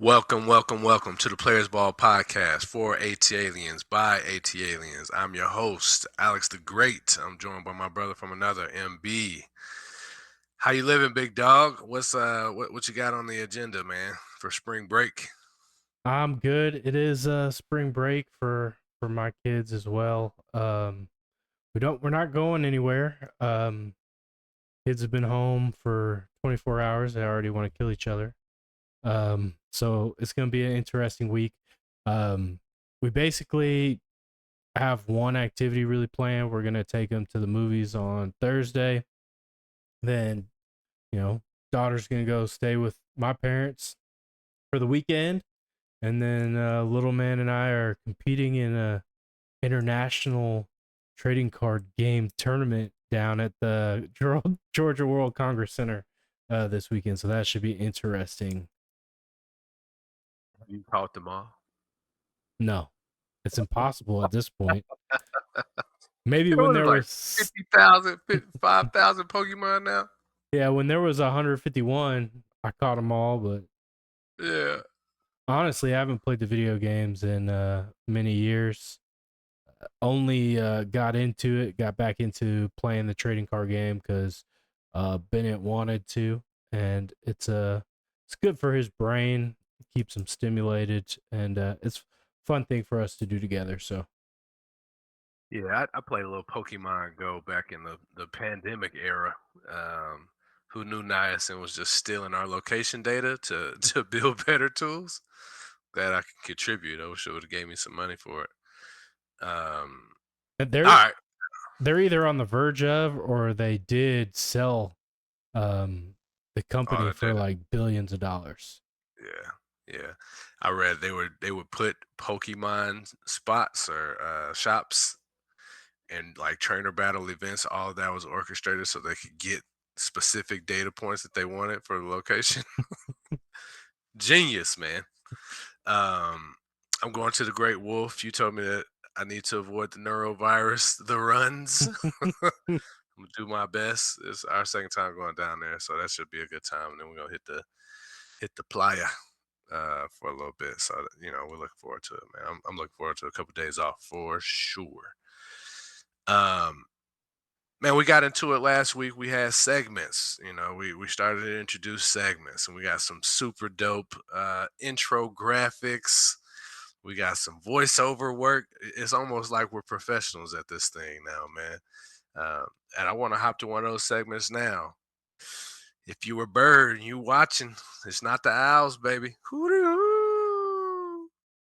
Welcome to the Players Ball Podcast for AT Aliens by AT Aliens. I'm your host, Alex the Great. I'm joined by my brother from another, MB. How you living, big dog? What you got on the agenda, man, for spring break? I'm good. It is spring break for my kids as well. We're not going anywhere. Kids have been home for 24 hours. They already want to kill each other. So it's going to be an interesting week. Um, we basically have one activity really planned. We're going to take them to the movies on Thursday. Then, you know, daughter's going to go stay with my parents for the weekend. And then little man and I are competing in a international trading card game tournament down at the Georgia World Congress Center this weekend. So that should be interesting. You caught them all. No, it's impossible at this point. Maybe It when was there like was, 50,000, 5,000 Pokemon now. yeah, when there was 151, I caught them all. But Yeah. honestly, I haven't played the video games in many years. Only got back into playing the trading card game because Bennett wanted to, and it's good for his brain, keeps him stimulated, and it's a fun thing for us to do together. So Yeah, I played a little Pokemon Go back in the pandemic era. Um, who knew Niacin was just stealing our location data to to build better tools? Glad I could contribute. I wish it would have gave me some money for it. Um, and all they're right. they're either on the verge of or they did sell um, the All company the for data. like billions of dollars. Yeah, yeah. I read they would put Pokemon spots or shops and like trainer battle events. All of that was orchestrated so they could get specific data points that they wanted for the location. Genius, man. Um, I'm going to the Great Wolf. You told me that I need to avoid the neurovirus, the runs. I'm gonna do my best. It's our second time going down there, so that should be a good time. And then we're gonna hit the playa for a little bit. So we're looking forward to it, man. I'm looking forward to a couple days off for sure. Um, Man, we got into it last week. We had segments. We started to introduce segments, and we got some super dope intro graphics. We got some voiceover work. It's almost like we're professionals at this thing now, man. Um, and I want to hop to one of those segments now. If you were a bird and you watching, it's not the owls, baby. Hootie hoo!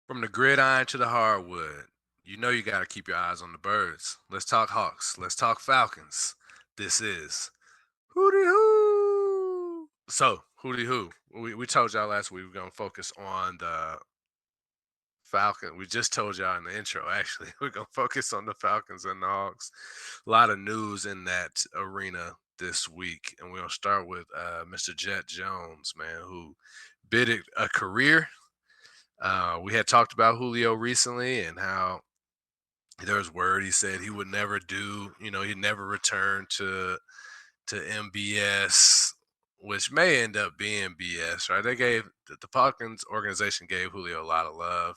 From the gridiron to the hardwood, you know you got to keep your eyes on the birds. Let's talk Hawks. Let's talk Falcons. This is Hootie Hoo! So, Hootie Hoo. We told y'all last week we're going to focus on the Falcon. We just told y'all in the intro, actually. We're going to focus on the Falcons and the Hawks. A lot of news in that arena this week. And we're going to start with Mr. Jet Jones, man, who bid it a career. We had talked about Julio recently and how there was word he said he would never do, he'd never return to MBS, which may end up being BS, right? The Falcons organization gave Julio a lot of love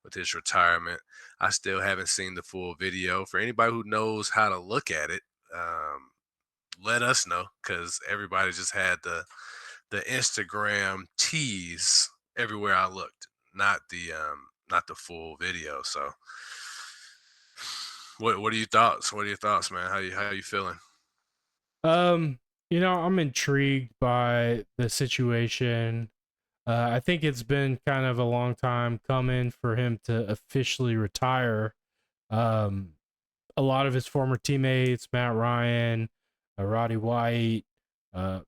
with his retirement. I still haven't seen the full video. For anybody who knows how to look at it, um, let us know because everybody just had the Instagram tease everywhere I looked, not the full video. So, what are your thoughts? What are your thoughts, man? How you feeling? Um, I'm intrigued by the situation. I think it's been kind of a long time coming for him to officially retire. Um, a lot of his former teammates, Matt Ryan, Roddy White, uh,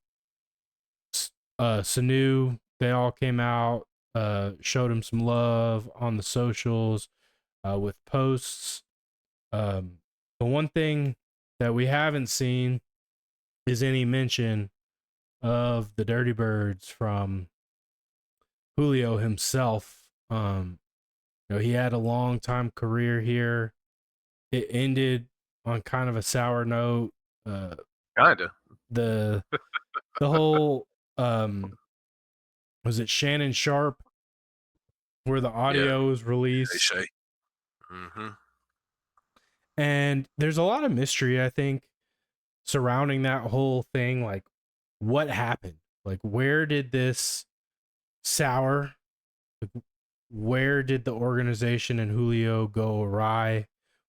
Sanu, they all came out, showed him some love on the socials with posts. The one thing that we haven't seen is any mention of the Dirty Birds from Julio himself. He had a long time career here. It ended on kind of a sour note. Uh, Kinda. the the whole was it Shannon Sharp? where the Yeah, audio is they released. Shay. Mm-hmm. And there's a lot of mystery, I think, surrounding that whole thing. Like, what happened? Like, where did this sour? Like, where did the organization and Julio go awry?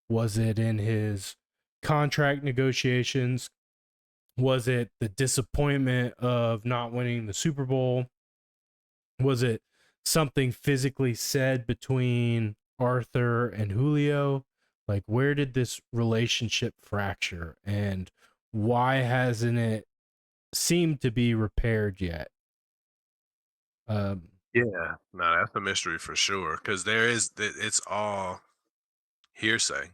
Was it in his contract negotiations? Was it the disappointment of not winning the Super Bowl? Was it something physically said between Arthur and Julio? Like, where did this relationship fracture? And why hasn't it seemed to be repaired yet? Um, Yeah, no, that's a mystery for sure. Because it's all hearsay,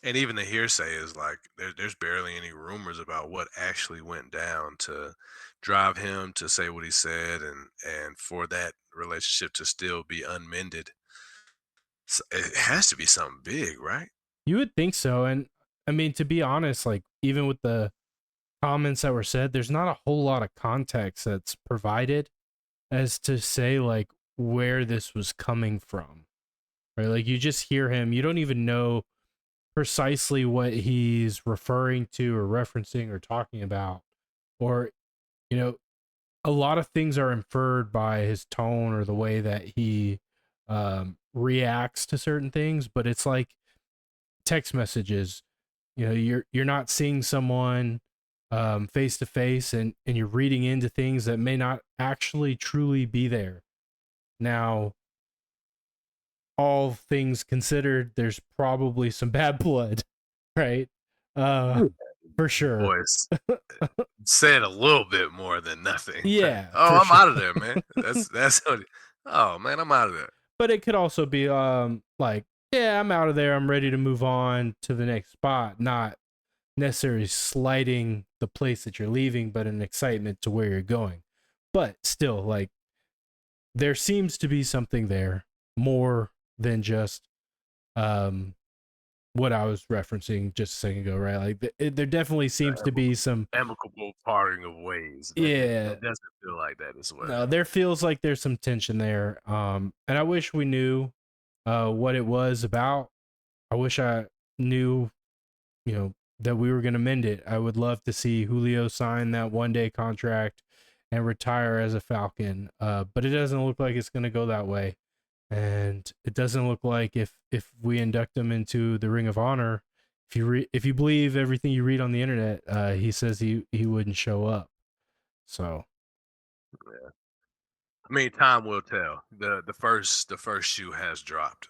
and even the hearsay is like there's barely any rumors about what actually went down to drive him to say what he said, and for that relationship to still be unmended. It has to be something big, right? you would think so. And I mean, to be honest, like, even with the comments that were said, there's not a whole lot of context that's provided as to say, like, where this was coming from. Right? Like, you just hear him, you don't even know precisely what he's referring to or referencing or talking about. Or, you know, a lot of things are inferred by his tone or the way that he reacts to certain things, but it's like text messages. You know, you're not seeing someone face to face, and you're reading into things that may not actually truly be there. Now, all things considered, there's probably some bad blood, right? Uh, Yeah. for sure. Boys, said a little bit more than nothing. Yeah, Oh, for I'm sure. out of there, man. That's what. Oh man, I'm out of there. But it could also be like, yeah, I'm out of there. I'm ready to move on to the next spot, not necessarily slighting the place that you're leaving, but an excitement to where you're going. But still, like, there seems to be something there more than just um what I was referencing just a second ago, right? Like, there definitely seems to be some, Amicable parting of ways. yeah. That doesn't feel like that as well. No, there feels like there's some tension there. And I wish we knew what it was about. I wish I knew, that we were going to mend it. I would love to see Julio sign that 1 day contract and retire as a Falcon. But it doesn't look like it's going to go that way. And it doesn't look like if we induct him into the Ring of Honor, if you believe everything you read on the internet, he says he wouldn't show up. So Yeah. I mean, time will tell. The first shoe has dropped.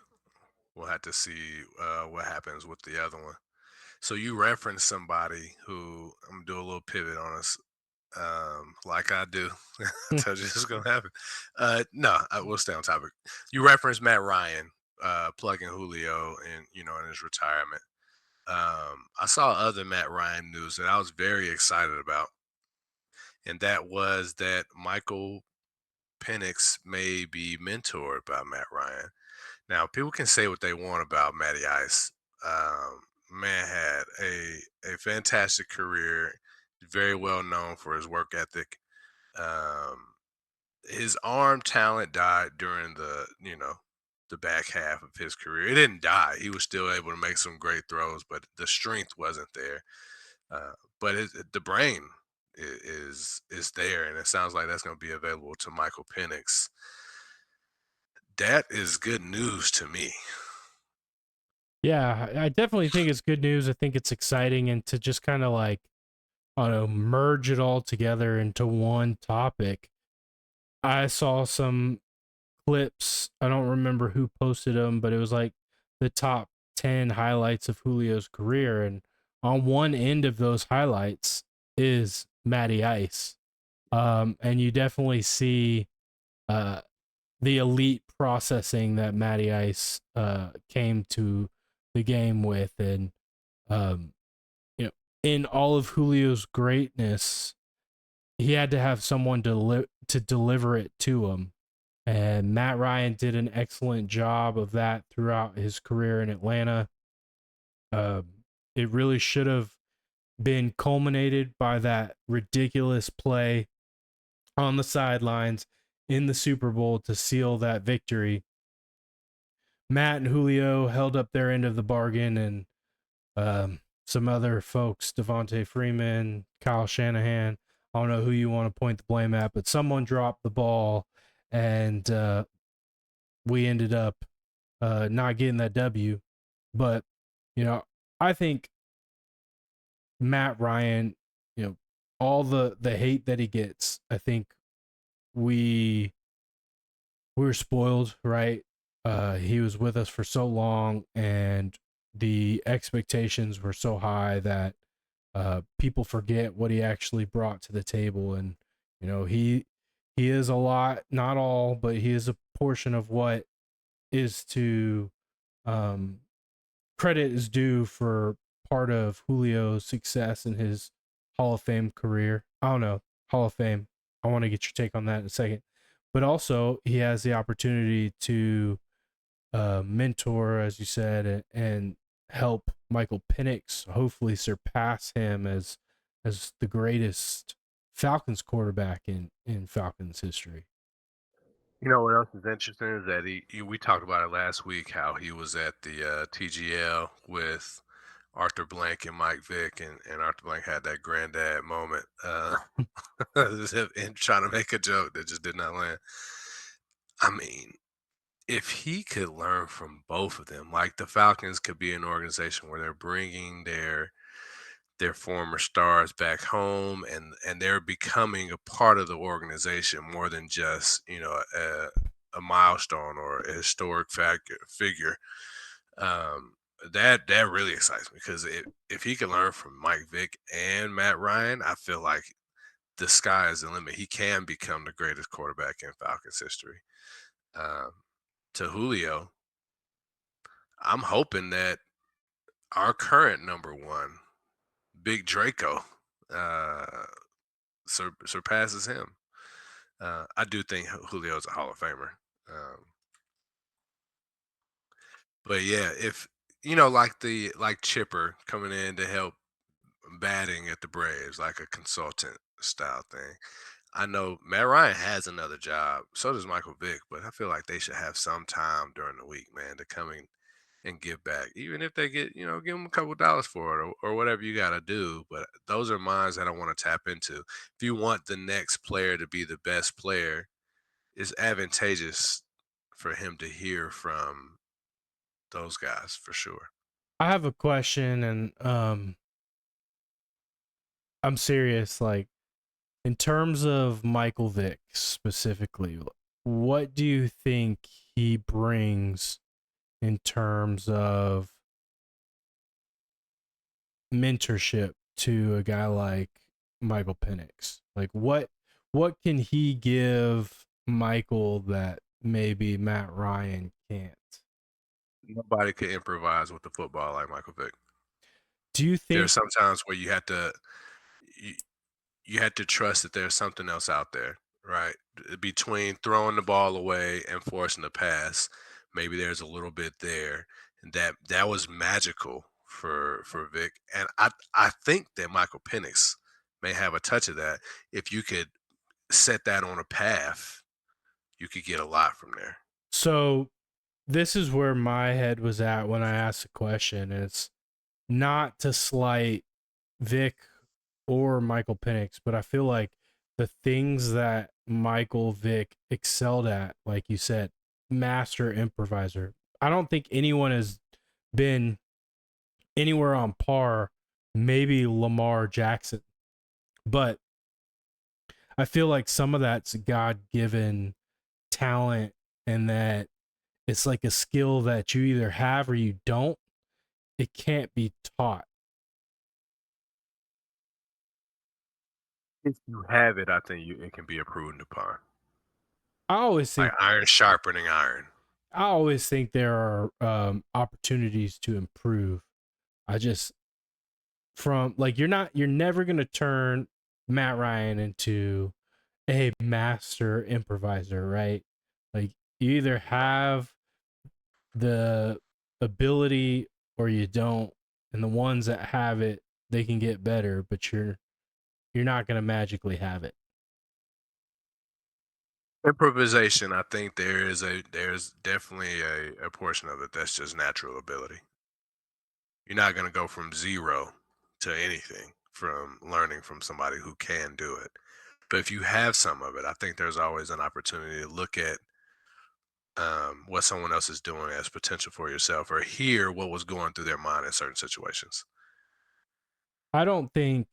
We'll have to see what happens with the other one. So you reference somebody who I'm gonna do a little pivot on us, like I do. I told you this is gonna happen. No, I will stay on topic. You referenced Matt Ryan plugging Julio in his retirement. I saw other Matt Ryan news that I was very excited about, and that was that Michael Penix may be mentored by Matt Ryan. Now, people can say what they want about Matty Ice. Man had a fantastic career, very well known for his work ethic. Um, his arm talent died during the back half of his career. It didn't die. He was still able to make some great throws, but the strength wasn't there. But the brain is there, and it sounds like that's going to be available to Michael Penix. That is good news to me. yeah, I definitely think it's good news. I think it's exciting, and to just kind of like, I don't know, merge it all together into one topic. I saw some clips. I don't remember who posted them, but it was like the top 10 highlights of Julio's career. And on one end of those highlights is Matty Ice. And you definitely see uh, the elite processing that Matty Ice came to the game with. And, um, in all of Julio's greatness, he had to have someone to deliver it to him. And Matt Ryan did an excellent job of that throughout his career in Atlanta. It really should have been culminated by that ridiculous play on the sidelines in the Super Bowl to seal that victory. Matt and Julio held up their end of the bargain, and some other folks, Devontae Freeman, Kyle Shanahan. I don't know who you want to point the blame at, but someone dropped the ball, and we ended up not getting that W. But you know, I think Matt Ryan, you know, all the hate that he gets, I think we we were spoiled, right? He was with us for so long, and the expectations were so high that people forget what he actually brought to the table. And you know, he is a lot, not all, but he is a portion of what is to um, credit is due for part of Julio's success in his Hall of Fame career. I don't know, Hall of Fame. I want to get your take on that in a second. But also, he has the opportunity to mentor, as you said, and help Michael Penix hopefully surpass him as the greatest Falcons quarterback in Falcons history. You know what else is interesting is that we talked about it last week how he was at the TGL with Arthur Blank and Mike Vick, and Arthur Blank had that granddad moment and trying to make a joke that just did not land. I mean, if he could learn from both of them, like the Falcons could be an organization where they're bringing their former stars back home, and they're becoming a part of the organization more than just a milestone or a historic figure. um, that really excites me because if he can learn from Mike Vick and Matt Ryan, I feel like the sky is the limit. He can become the greatest quarterback in Falcons history. um, to Julio, I'm hoping that our current number one, Big Draco, uh, surpasses him. I do think Julio's a Hall of Famer. Um, but yeah, if like Chipper coming in to help batting at the Braves, like a consultant style thing. I know Matt Ryan has another job. So does Michael Vick, but I feel like they should have some time during the week, man, to come in and give back. Even if they get, give them a couple dollars for it or whatever you got to do. But those are minds that I want to tap into. If you want the next player to be the best player, it's advantageous for him to hear from those guys for sure. I have a question, and I'm serious. Like, in terms of Michael Vick specifically, what do you think he brings in terms of mentorship to a guy like Michael Penix? Like, what can he give Michael that maybe Matt Ryan can't? Nobody could improvise with the football like Michael Vick. Do you There's think sometimes where you, you had to trust that there's something else out there, right? Between throwing the ball away and forcing the pass, maybe there's a little bit there, and that was magical for Vic. And I think that Michael Penix may have a touch of that. If you could set that on a path, you could get a lot from there. so? This is where my head was at when I asked the question. It's not to slight Vic or Michael Penix, but I feel like the things that Michael Vick excelled at, like you said, master improviser. I don't think anyone has been anywhere on par, maybe Lamar Jackson, but I feel like some of that's God given talent, and that it's like a skill that you either have or you don't. It can't be taught. If you have it, I think it can be improved upon. I always Like think iron sharpening iron. I always think there are opportunities to improve. I just from like you're never gonna turn Matt Ryan into a master improviser, right? Like you either have the ability or you don't, and the ones that have it, they can get better, but you're not gonna magically have it. Improvisation, I think there's definitely a portion of it that's just natural ability. You're not gonna go from 0 to anything from learning from somebody who can do it. But if you have some of it, I think there's always an opportunity to look at what someone else is doing as potential for yourself, or hear what was going through their mind in certain situations. I don't think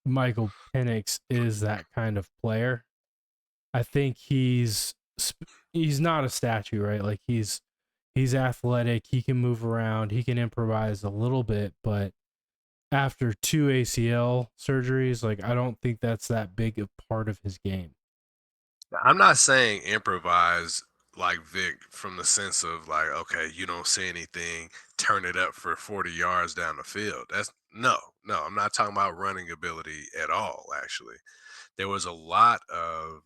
Michael Penix is that kind of player. I think he's not a statue, right? Like he's athletic, he can move around, he can improvise a little bit, but after two ACL surgeries, like I don't think that's that big a part of his game. I'm not saying improvise like Vic from the sense of like, okay, you don't see anything, turn it up for 40 yards down the field. That's no, I'm not talking about running ability at all, actually. There was a lot of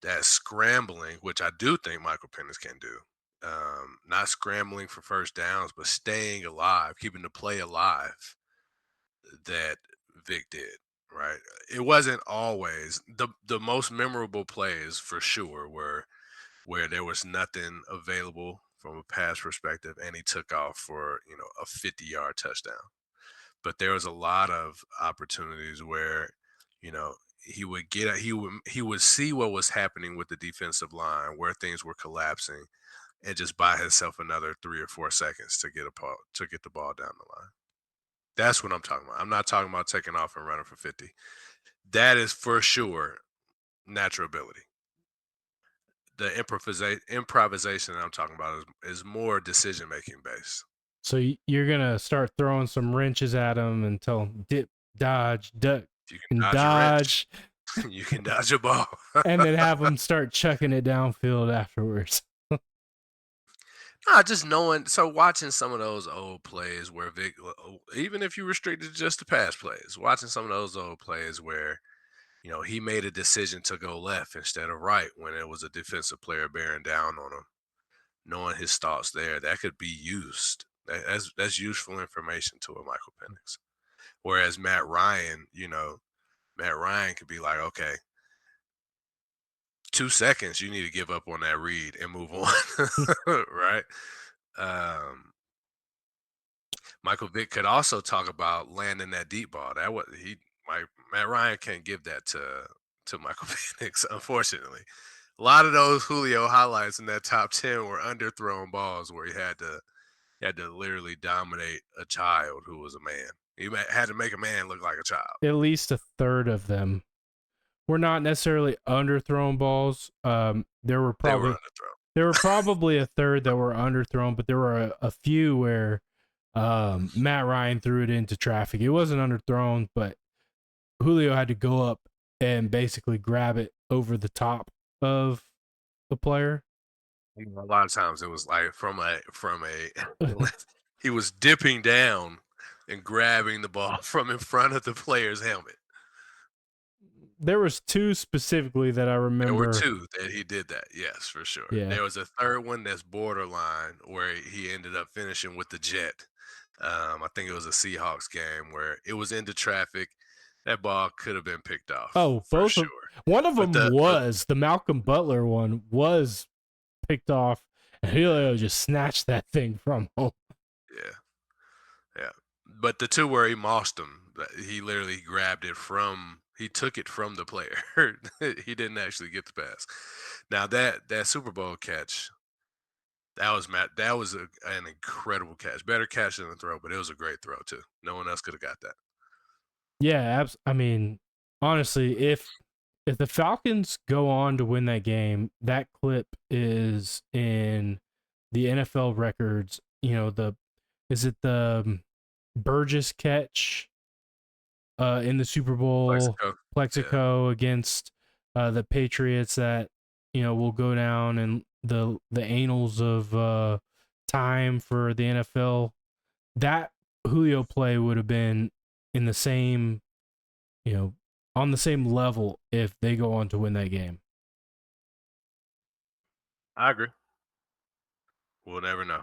that scrambling, which I do think Michael Pennis can do. Not scrambling for first downs, but staying alive, keeping the play alive that Vic did. Right. It wasn't always the most memorable plays for sure were where there was nothing available from a pass perspective and he took off for, a 50-yard touchdown. But there was a lot of opportunities where, he would see what was happening with the defensive line, where things were collapsing, and just buy himself another 3 or 4 seconds to get the ball down the line. That's what I'm talking about. I'm not talking about taking off and running for 50. That is for sure natural ability. The improvisation that I'm talking about is more decision making based. So you're gonna start throwing some wrenches at him and tell him dip, dodge, duck, If you can and dodge a wrench, dodge, you can dodge a ball. and then have him start chucking it downfield afterwards. Nah, just knowing. So watching some of those old plays where Vic, even if you restricted to just the pass plays, watching some of those old plays where he made a decision to go left instead of right when it was a defensive player bearing down on him. Knowing his thoughts there, that could be used. That's useful information to a Michael Penix. Whereas Matt Ryan could be like, okay, 2 seconds, you need to give up on that read and move on, right? Um, Michael Vick could also talk about landing that deep ball. That was he. Matt Ryan can't give that to Michael Penix, unfortunately. A lot of those Julio highlights in that top 10 were underthrown balls where he had to literally dominate a child who was a man. Had to make a man look like a child. At least a third of them were not necessarily underthrown balls. They were underthrown. There were probably a third that were underthrown, but there were a few where Matt Ryan threw it into traffic. It wasn't underthrown, but Julio had to go up and basically grab it over the top of the player. A lot of times it was like from a he was dipping down and grabbing the ball from in front of the player's helmet. There was two specifically that I There were remember. 2 that he did that, yes, for sure. Yeah. There was a 3rd one that's borderline where he ended up finishing with the jet. I think it was a Seahawks game where it was into traffic. That ball could have been picked off Oh, for both of sure. one of But them was the Malcolm Butler one was picked off, and Julio just snatched that thing from him. yeah, yeah. But the 2 where he mossed him, he literally grabbed it he took it from the player. He didn't actually get the pass. Now that Super Bowl catch, that was an incredible catch. Better catch than the throw, but it was a great throw too. No one else could have got that. Yeah, I mean, honestly, if the Falcons go on to win that game, that clip is in the NFL records. You know, the is it the Burgess catch in the Super Bowl, Plexico. Yeah. Plexico against the Patriots that will go down in the annals of time for the NFL. That Julio play would have been in the same you know on the same level if they go on to win that game. I agree. We'll never know.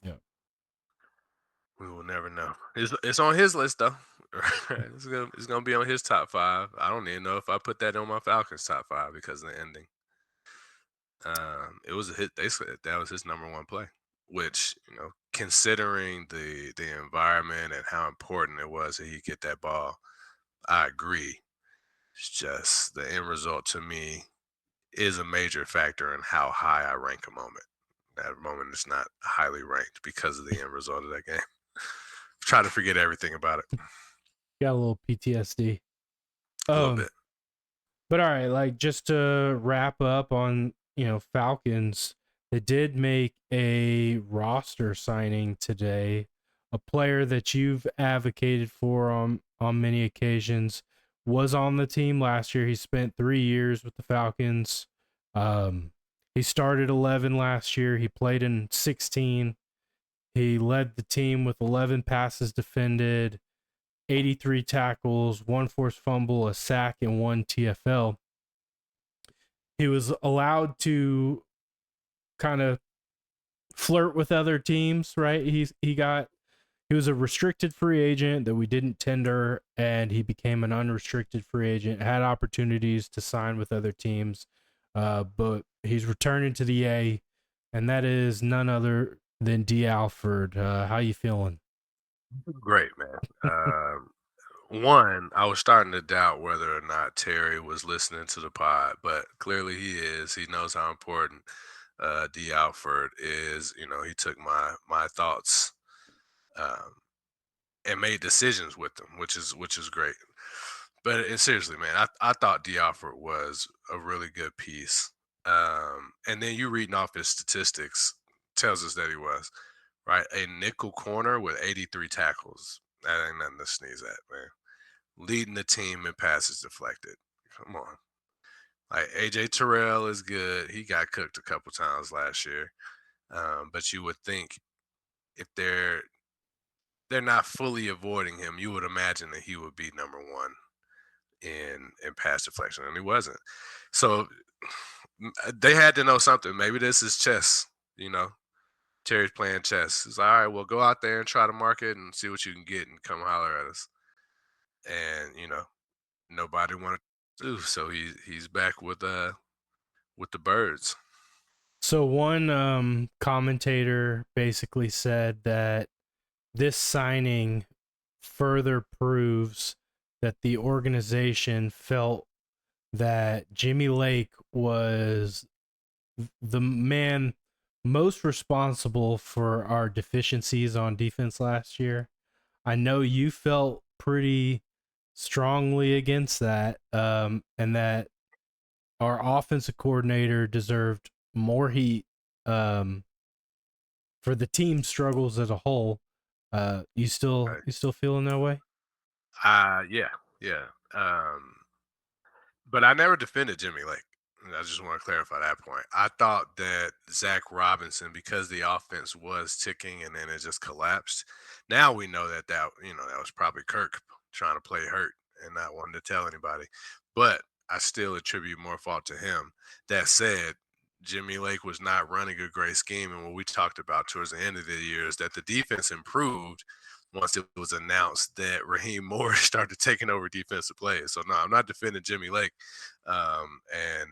Yeah. We will never know. It's on his list though. It's gonna be on his top 5. I don't even know if I put that on my Falcons top 5 because of the ending. It was a hit. They said that was his number one play, which considering the environment and how important it was that he get that ball, I agree. It's just the end result to me is a major factor in how high I rank a moment. That moment is not highly ranked because of the end result of that game. Try to forget everything about it. Got a little PTSD. A little Um, bit. but all right, like just to wrap up on Falcons, they did make a roster signing today. A player that you've advocated for on many occasions was on the team last year. He spent 3 years with the Falcons. Um, he started 11 last year. He played in 16. He led the team with 11 passes defended, 83 tackles, one forced fumble, a sack, and one TFL. He was allowed to kind of flirt with other teams, right? He was a restricted free agent that we didn't tender, and he became an unrestricted free agent. Had opportunities to sign with other teams, but he's returning to the A, and that is none other than D. Alford. How you feeling? Great, man. One, I was starting to doubt whether or not Terry was listening to the pod, but clearly he is. He knows how important D. Alford is. He took my thoughts um, and made decisions with them, which is great. But seriously, man, I thought D. Alford was a really good piece. And then you reading off his statistics tells us that he was right a nickel corner with 83 tackles. That ain't nothing to sneeze at, man. Leading the team in passes deflected. Come on. Like AJ Terrell is good. He got cooked a couple times last year. But you would think if they're not fully avoiding him, you would imagine that he would be number one in pass deflection, and he wasn't. So they had to know something. Maybe this is chess. You know, Terry's playing chess. He's like, all right, well, go out there and try to market and see what you can get, and come holler at us. And nobody wanted to do. So he's back with the birds. So one commentator basically said that this signing further proves that the organization felt that Jimmy Lake was the man most responsible for our deficiencies on defense last year. I know you felt pretty strongly against that, and that our offensive coordinator deserved more heat um, for the team struggles as a whole. Right. You still feeling that way? Yeah, yeah. But I never defended Jimmy Lake. I just want to clarify that point. I thought that Zach Robinson, because the offense was ticking and then it just collapsed. Now we know that was probably Kirk trying to play hurt and not wanting to tell anybody. But I still attribute more fault to him. That said, Jimmy Lake was not running a great scheme, and what we talked about towards the end of the year is that the defense improved once it was announced that Raheem Morris started taking over defensive plays. So no, I'm not defending Jimmy Lake, and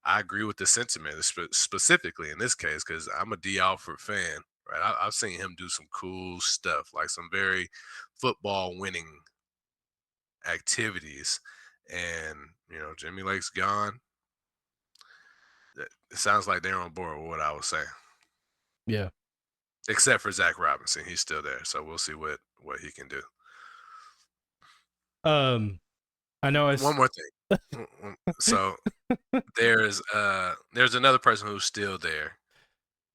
I agree with the sentiment specifically in this case because I'm a D Alford fan. Right, I've seen him do some cool stuff, like some very football winning activities, and Jimmy Lake's gone. It sounds like they're on board with what I was saying, Yeah. except for Zach Robinson. He's still there, so we'll see what he can do. Um, I know One more thing. So there's another person who's still there,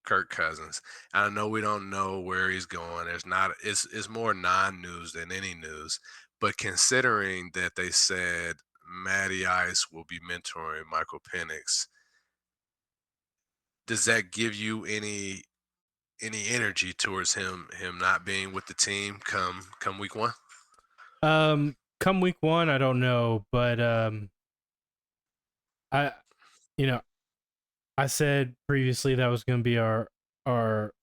Kirk Cousins. I know we don't know where he's going. There's not it's more non-news than any news. But considering that they said Matty Ice will be mentoring Michael Penix, does that give you any energy towards him not being with the team come week one? come week one, I don't know, but I you know I said previously that was going to be our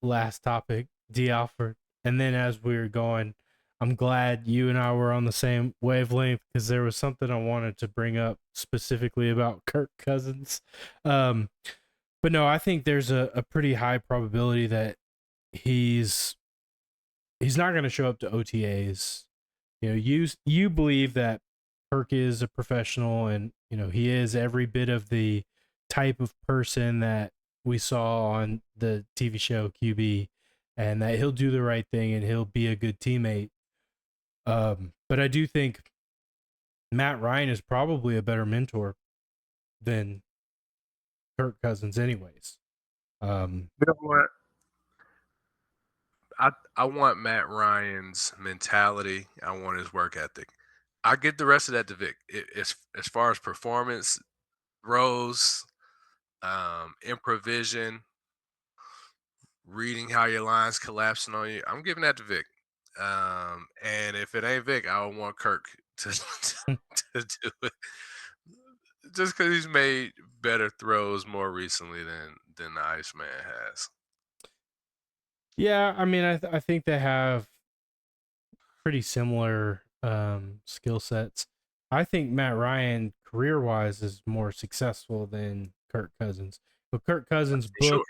last topic, D Alford, and then as we were going, I'm glad you and I were on the same wavelength because there was something I wanted to bring up specifically about Kirk Cousins. Um, But no, I think there's a pretty high probability that he's he's not going to show up to OTAs. You know, you believe that Kirk is a professional, and you know he is every bit of the type of person that we saw on the TV show QB, and that he'll do the right thing and he'll be a good teammate. But I do think Matt Ryan is probably a better mentor than Kirk Cousins, anyways. Um, You know what? I want Matt Ryan's mentality. I want his work ethic. I get the rest of that to Vic. As far as performance, throws, improvision, reading how your lines collapsing on you. I'm giving that to Vic. And if it ain't Vic, I would want Kirk to to do it. Just because he's made better throws more recently than the Iceman has. yeah, I mean, I think they have pretty similar skill sets. I think Matt Ryan career wise is more successful than Kirk Cousins. But Kirk Cousins' For sure.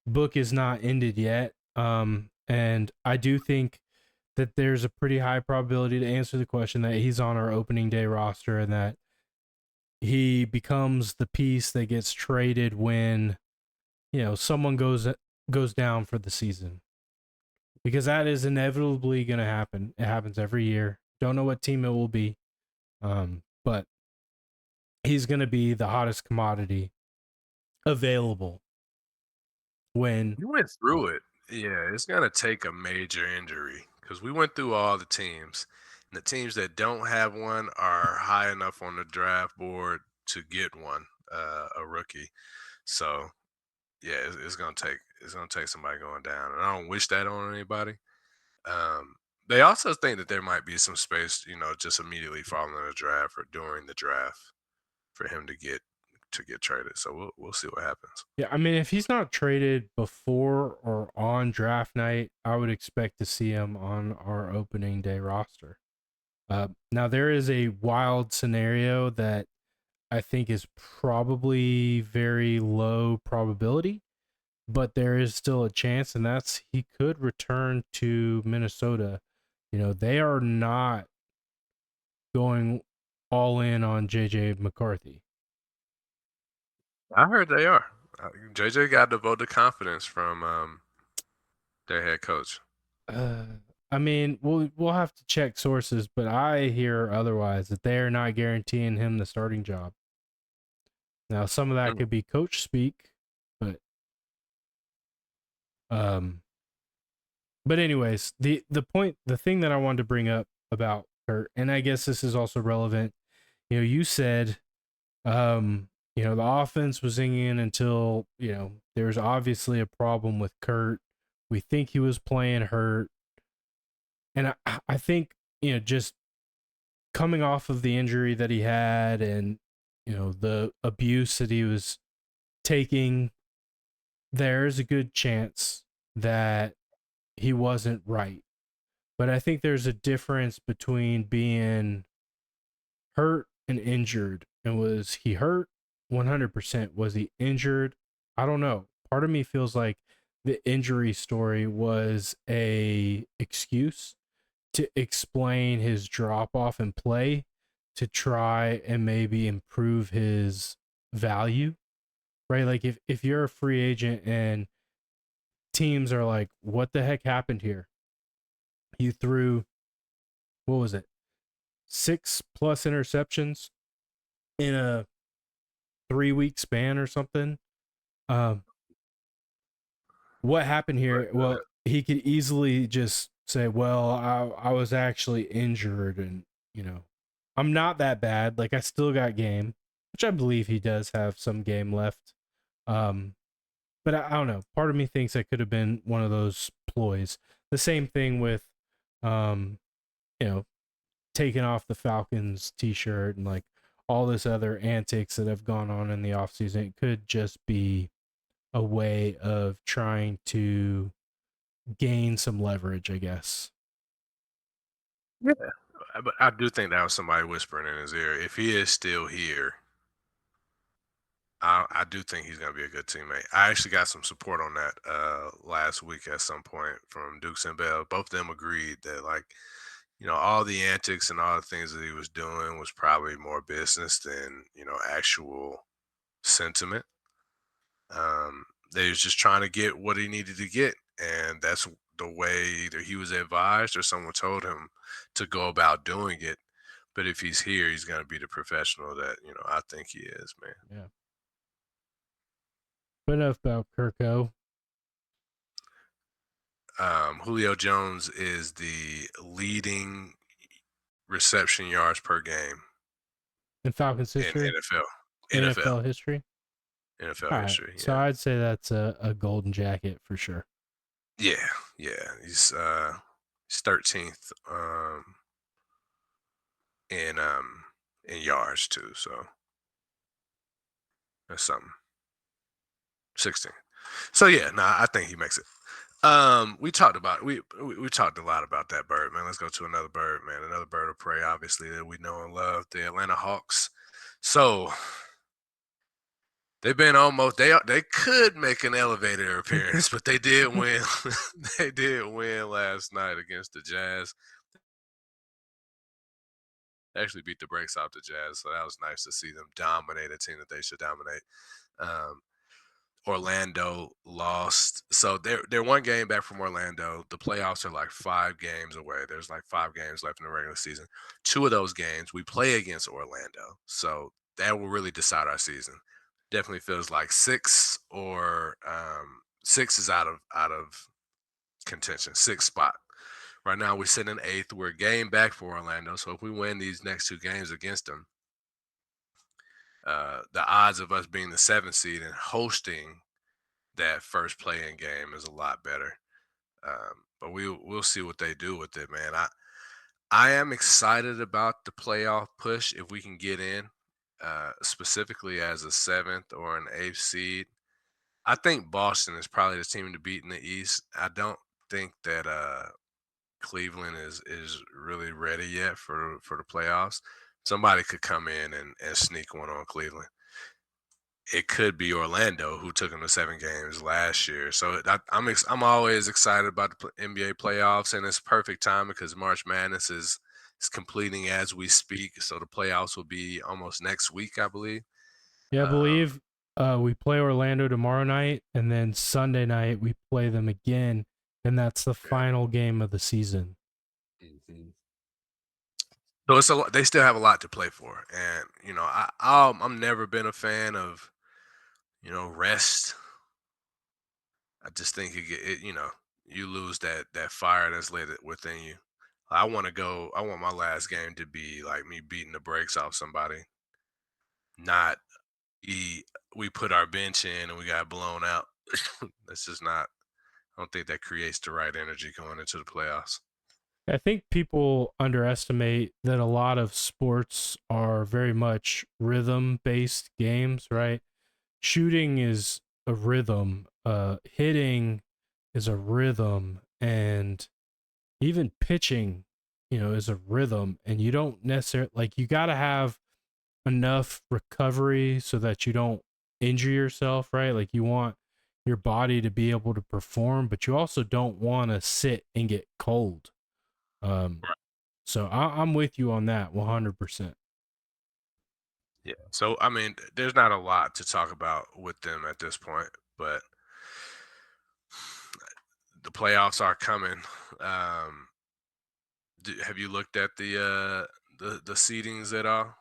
book is not ended yet. And I do think that there's a pretty high probability to answer the question that he's on our opening day roster and that he becomes the piece that gets traded when, you know, someone goes down for the season. Because that is inevitably going to happen. It happens every year. Don't know what team it will be. But he's going to be the hottest commodity available when. We went through it. Yeah, it's gonna take a major injury because we went through all the teams. And the teams that don't have one are high enough on the draft board to get one, a rookie. So yeah, it's gonna take somebody going down, and I don't wish that on anybody. Um, they also think that there might be some space, just immediately following the draft or during the draft for him to get traded. So we'll see what happens. Yeah, I mean, if he's not traded before or on draft night, I would expect to see him on our opening day roster. Now, there is a wild scenario that I think is probably very low probability, but there is still a chance, and that's he could return to Minnesota. You know, they are not going all in on JJ McCarthy. I heard they are. JJ got the vote of confidence from their head coach. Uh, I mean, we'll have to check sources, but I hear otherwise that they are not guaranteeing him the starting job. Now, some of that Mm. could be coach speak, but um, but anyways, the thing that I wanted to bring up about Kurt, and I guess this is also relevant. You know, you said, the offense was singing until there was obviously a problem with Kurt. We think he was playing hurt, and I think just coming off of the injury that he had, and the abuse that he was taking, there's a good chance that he wasn't right. But I think there's a difference between being hurt and injured. And was he hurt? 100%. Was he injured? I don't know. Part of me feels like the injury story was a excuse to explain his drop off in play to try and maybe improve his value, right? Like if you're a free agent and teams are like, what the heck happened here? You threw, what was it, 6+ interceptions in a 3 week span or something. Um, what happened But here? Well, he could easily just say, well, I was actually injured and, you know, I'm not that bad. Like, I still got game, which I believe he does have some game left. Um, but I don't know. Part of me thinks that could have been one of those ploys. The same thing with, um, you know, taking off the Falcons t-shirt and like all this other antics that have gone on in the offseason. It could just be a way of trying to gain some leverage, I guess. yeah, but I do think that was somebody whispering in his ear. If he is still here, I do think he's gonna be a good teammate. I actually got some support on that last week at some point from Dukes and Bell. Both of them agreed that like, all the antics and all the things that he was doing was probably more business than, actual sentiment. They was just trying to get what he needed to get, and that's the way either he was advised or someone told him to go about doing it. But if he's here, he's gonna be the professional that, I think he is, man. Yeah. But enough about Kirko Julio Jones is the leading reception yards per game in Falcons in history, NFL. NFL. NFL history. NFL All right, history. so Yeah. I'd say that's a golden jacket for sure. Yeah. Yeah. He's 13th in yards too. So that's something. 16. So yeah, nah, I think he makes it. We talked about we talked a lot about that bird, man. Let's go to another bird, man. Another bird of prey, obviously, that we know and love, the Atlanta Hawks. So they've been almost they could make an elevator appearance, but they did win. They did win last night against the Jazz. They actually beat the brakes off the Jazz, so that was nice to see them dominate a team that they should dominate. Um, Orlando lost. So they're one game back from Orlando. The playoffs are like 5 games away. There's like 5 games left in the regular season. 2 of those games we play against Orlando. So that will really decide our season. Definitely feels like six is out of contention. Sixth spot. Right now we're sitting in eighth. We're a game back for Orlando. So if we win these next 2 games against them, the odds of us being the 7th seed and hosting that first play-in game is a lot better. But we'll see what they do with it, man. I am excited about the playoff push if we can get in, specifically as a 7th or an 8th seed. I think Boston is probably the team to beat in the East. I don't think that Cleveland is really ready yet for the playoffs. Somebody could come in and sneak one on Cleveland. It could be Orlando who took them to 7 games last year. So I'm always excited about the NBA playoffs, and it's perfect time because March Madness is completing as we speak. So the playoffs will be almost next week, I believe. Yeah, I Um, believe we play Orlando tomorrow night, and then Sunday night we play them again, and that's the yeah. final game of the season. Mhm. So it's a lot, they still have a lot to play for, and I'm never been a fan of rest. I just think you lose that fire that's lit within you. I want to go. I want my last game to be like me beating the brakes off somebody, not we we put our bench in and we got blown out. That's just not. I don't think that creates the right energy going into the playoffs. I think people underestimate that a lot of sports are very much rhythm based games, right? Shooting is a rhythm, hitting is a rhythm, and even pitching, is a rhythm. And you don't necessarily like you got to have enough recovery so that you don't injure yourself, right? Like you want your body to be able to perform, but you also don't want to sit and get cold. Um, Right. so I'm with you on that 100%. Yeah. So I mean, there's not a lot to talk about with them at this point, but the playoffs are coming. Um, have you looked at the seedings at all?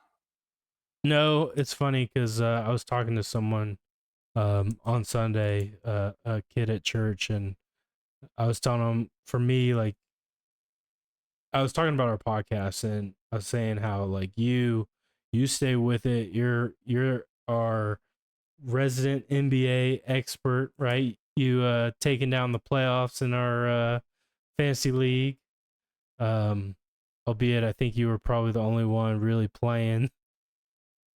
No, it's funny because I was talking to someone on Sunday, a kid at church, and I was telling him for me, like, I was talking about our podcast, and I was saying how like you stay with it. You're our resident NBA expert, right? You taking down the playoffs in our fantasy league. Um, albeit I think you were probably the only one really playing.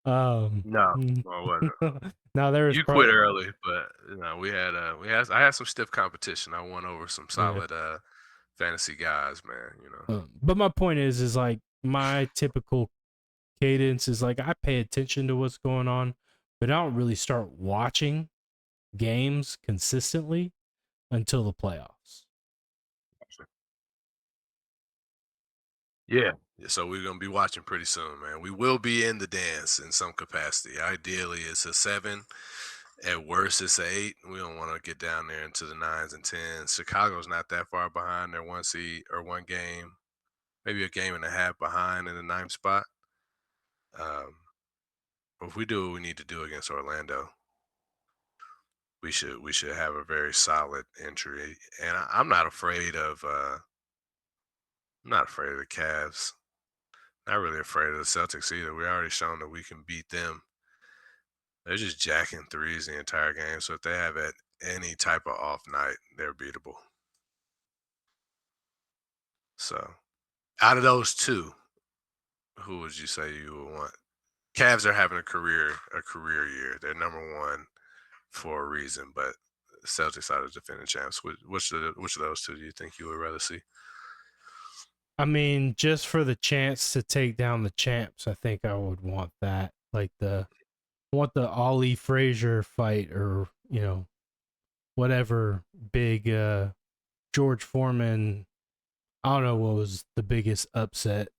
No, Mm. no, it wasn't. Now there was You quit probably early, but we had I had some stiff competition. I won over some yeah. solid fantasy guys, man. But my point is like my typical cadence is like I pay attention to what's going on, but I don't really start watching games consistently until the playoffs. Yeah. Yeah, so we're gonna be watching pretty soon, man. We will be in the dance in some capacity. Ideally, it's a 7. At worst, it's a 8. We don't want to get down there into the 9s and 10s. Chicago's not that far behind. They're 1 seed or 1 game, maybe a game and a half behind in the ninth spot. Um, but if we do what we need to do against Orlando, we should have a very solid entry. And I'm not afraid of I'm not afraid of the Cavs. Not really afraid of the Celtics either. We already shown that we can beat them. They're just jacking threes the entire game. So if they have any type of off night, they're beatable. So out of those two, who would you say you would want? Cavs are having a career year. They're number one for a reason, but Celtics are the defending champs. Which of those two do you think you would rather see? I mean, just for the chance to take down the champs, I think I would want that. Like want the Ollie Frazier fight, or whatever big George Foreman. I don't know what was the biggest upset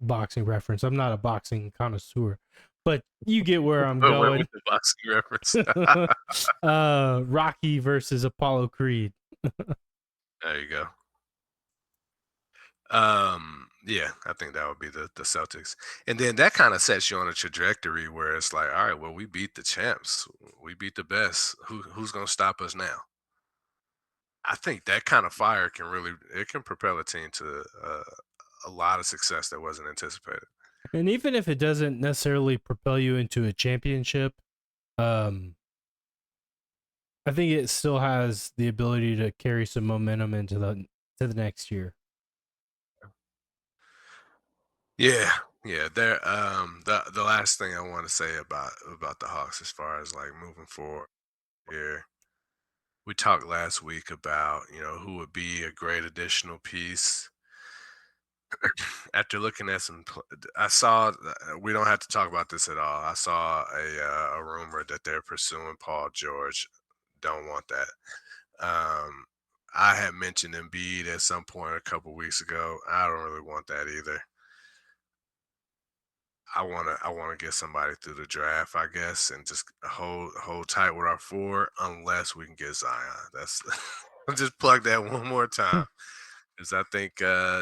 boxing reference. I'm not a boxing connoisseur, but you get where I'm But went with going. the boxing reference. Rocky versus Apollo Creed. There you go. Yeah, I think that would be the Celtics. And then that kind of sets you on a trajectory where it's like, all right, well, we beat the champs. We beat the best. Who's gonna stop us now? I think that kind of fire can propel a team to a lot of success that wasn't anticipated. And even if it doesn't necessarily propel you into a championship, um, I think it still has the ability to carry some momentum into the next year. Yeah, yeah. The last thing I want to say about the Hawks as far as like moving forward here. We talked last week about, who would be a great additional piece. After looking at I saw. We don't have to talk about this at all. I saw a rumor that they're pursuing Paul George. Don't want that. Um, I had mentioned Embiid at some point a couple weeks ago. I don't really want that either. I wanna get somebody through the draft, I guess, and just hold tight with our 4 unless we can get Zion. That's just plug that one more time, because I think,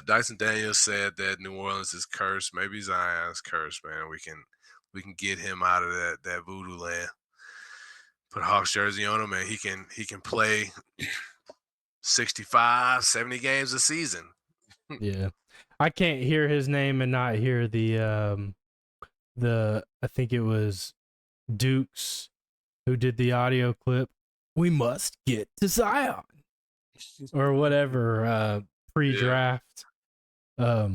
Dyson Daniels said that New Orleans is cursed. Maybe Zion's cursed, man. We can get him out of that voodoo land. Put a Hawks jersey on him, and he can play 65, 70 games a season. Yeah, I can't hear his name and not hear the I think it was Dukes who did the audio clip. We must get to Zion or whatever Yeah. pre-draft. But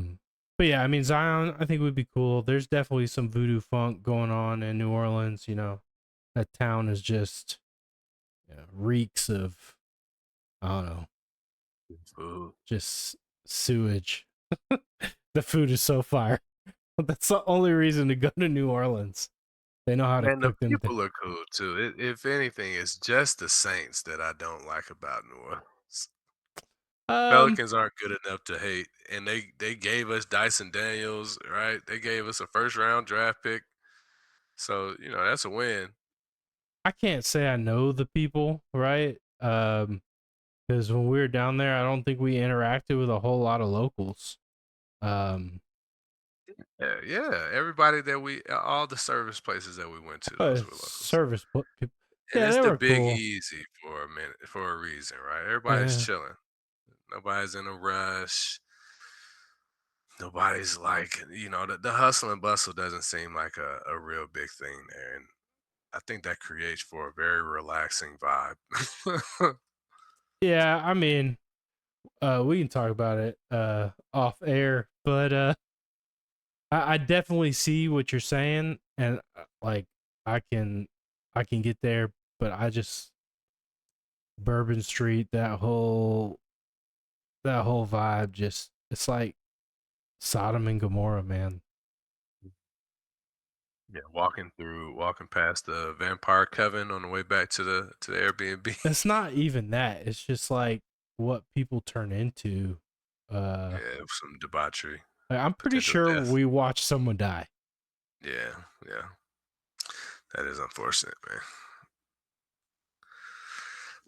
yeah, I mean Zion, I think would be cool. There's definitely some voodoo funk going on in New Orleans. That town is just reeks of, I don't know, Ooh. just sewage. The food is so fire. That's the only reason to go to New Orleans. They know how to And the cook them. people are cool too. If anything, it's just the Saints that I don't like about New Orleans. Um, Pelicans aren't good enough to hate, and they gave us Dyson Daniels, right? They gave us a first round draft pick, so that's a win. I can't say I know the people, right? Because when we were down there, I don't think we interacted with a whole lot of locals. Um, Yeah, yeah. Everybody all the service places that we went to, those were locals, people. and Yeah, it's they the were Big cool. Easy for a minute, for a reason, right? Everybody's Yeah, chilling. Nobody's in a rush. Nobody's like, the hustle and bustle doesn't seem like a real big thing there. And I think that creates for a very relaxing vibe. yeah. I mean, we can talk about it off air, but I definitely see what you're saying, and like I can I can get there, but I just Bourbon Street, that whole vibe, just it's like Sodom and Gomorrah, man. Yeah, walking past the Vampire Coven on the way back to the Airbnb. It's not even that. It's just like what people turn into. Uh, Yeah, some debauchery, like, I'm pretty potential sure death. we watched someone die. Yeah, yeah, that is unfortunate, man.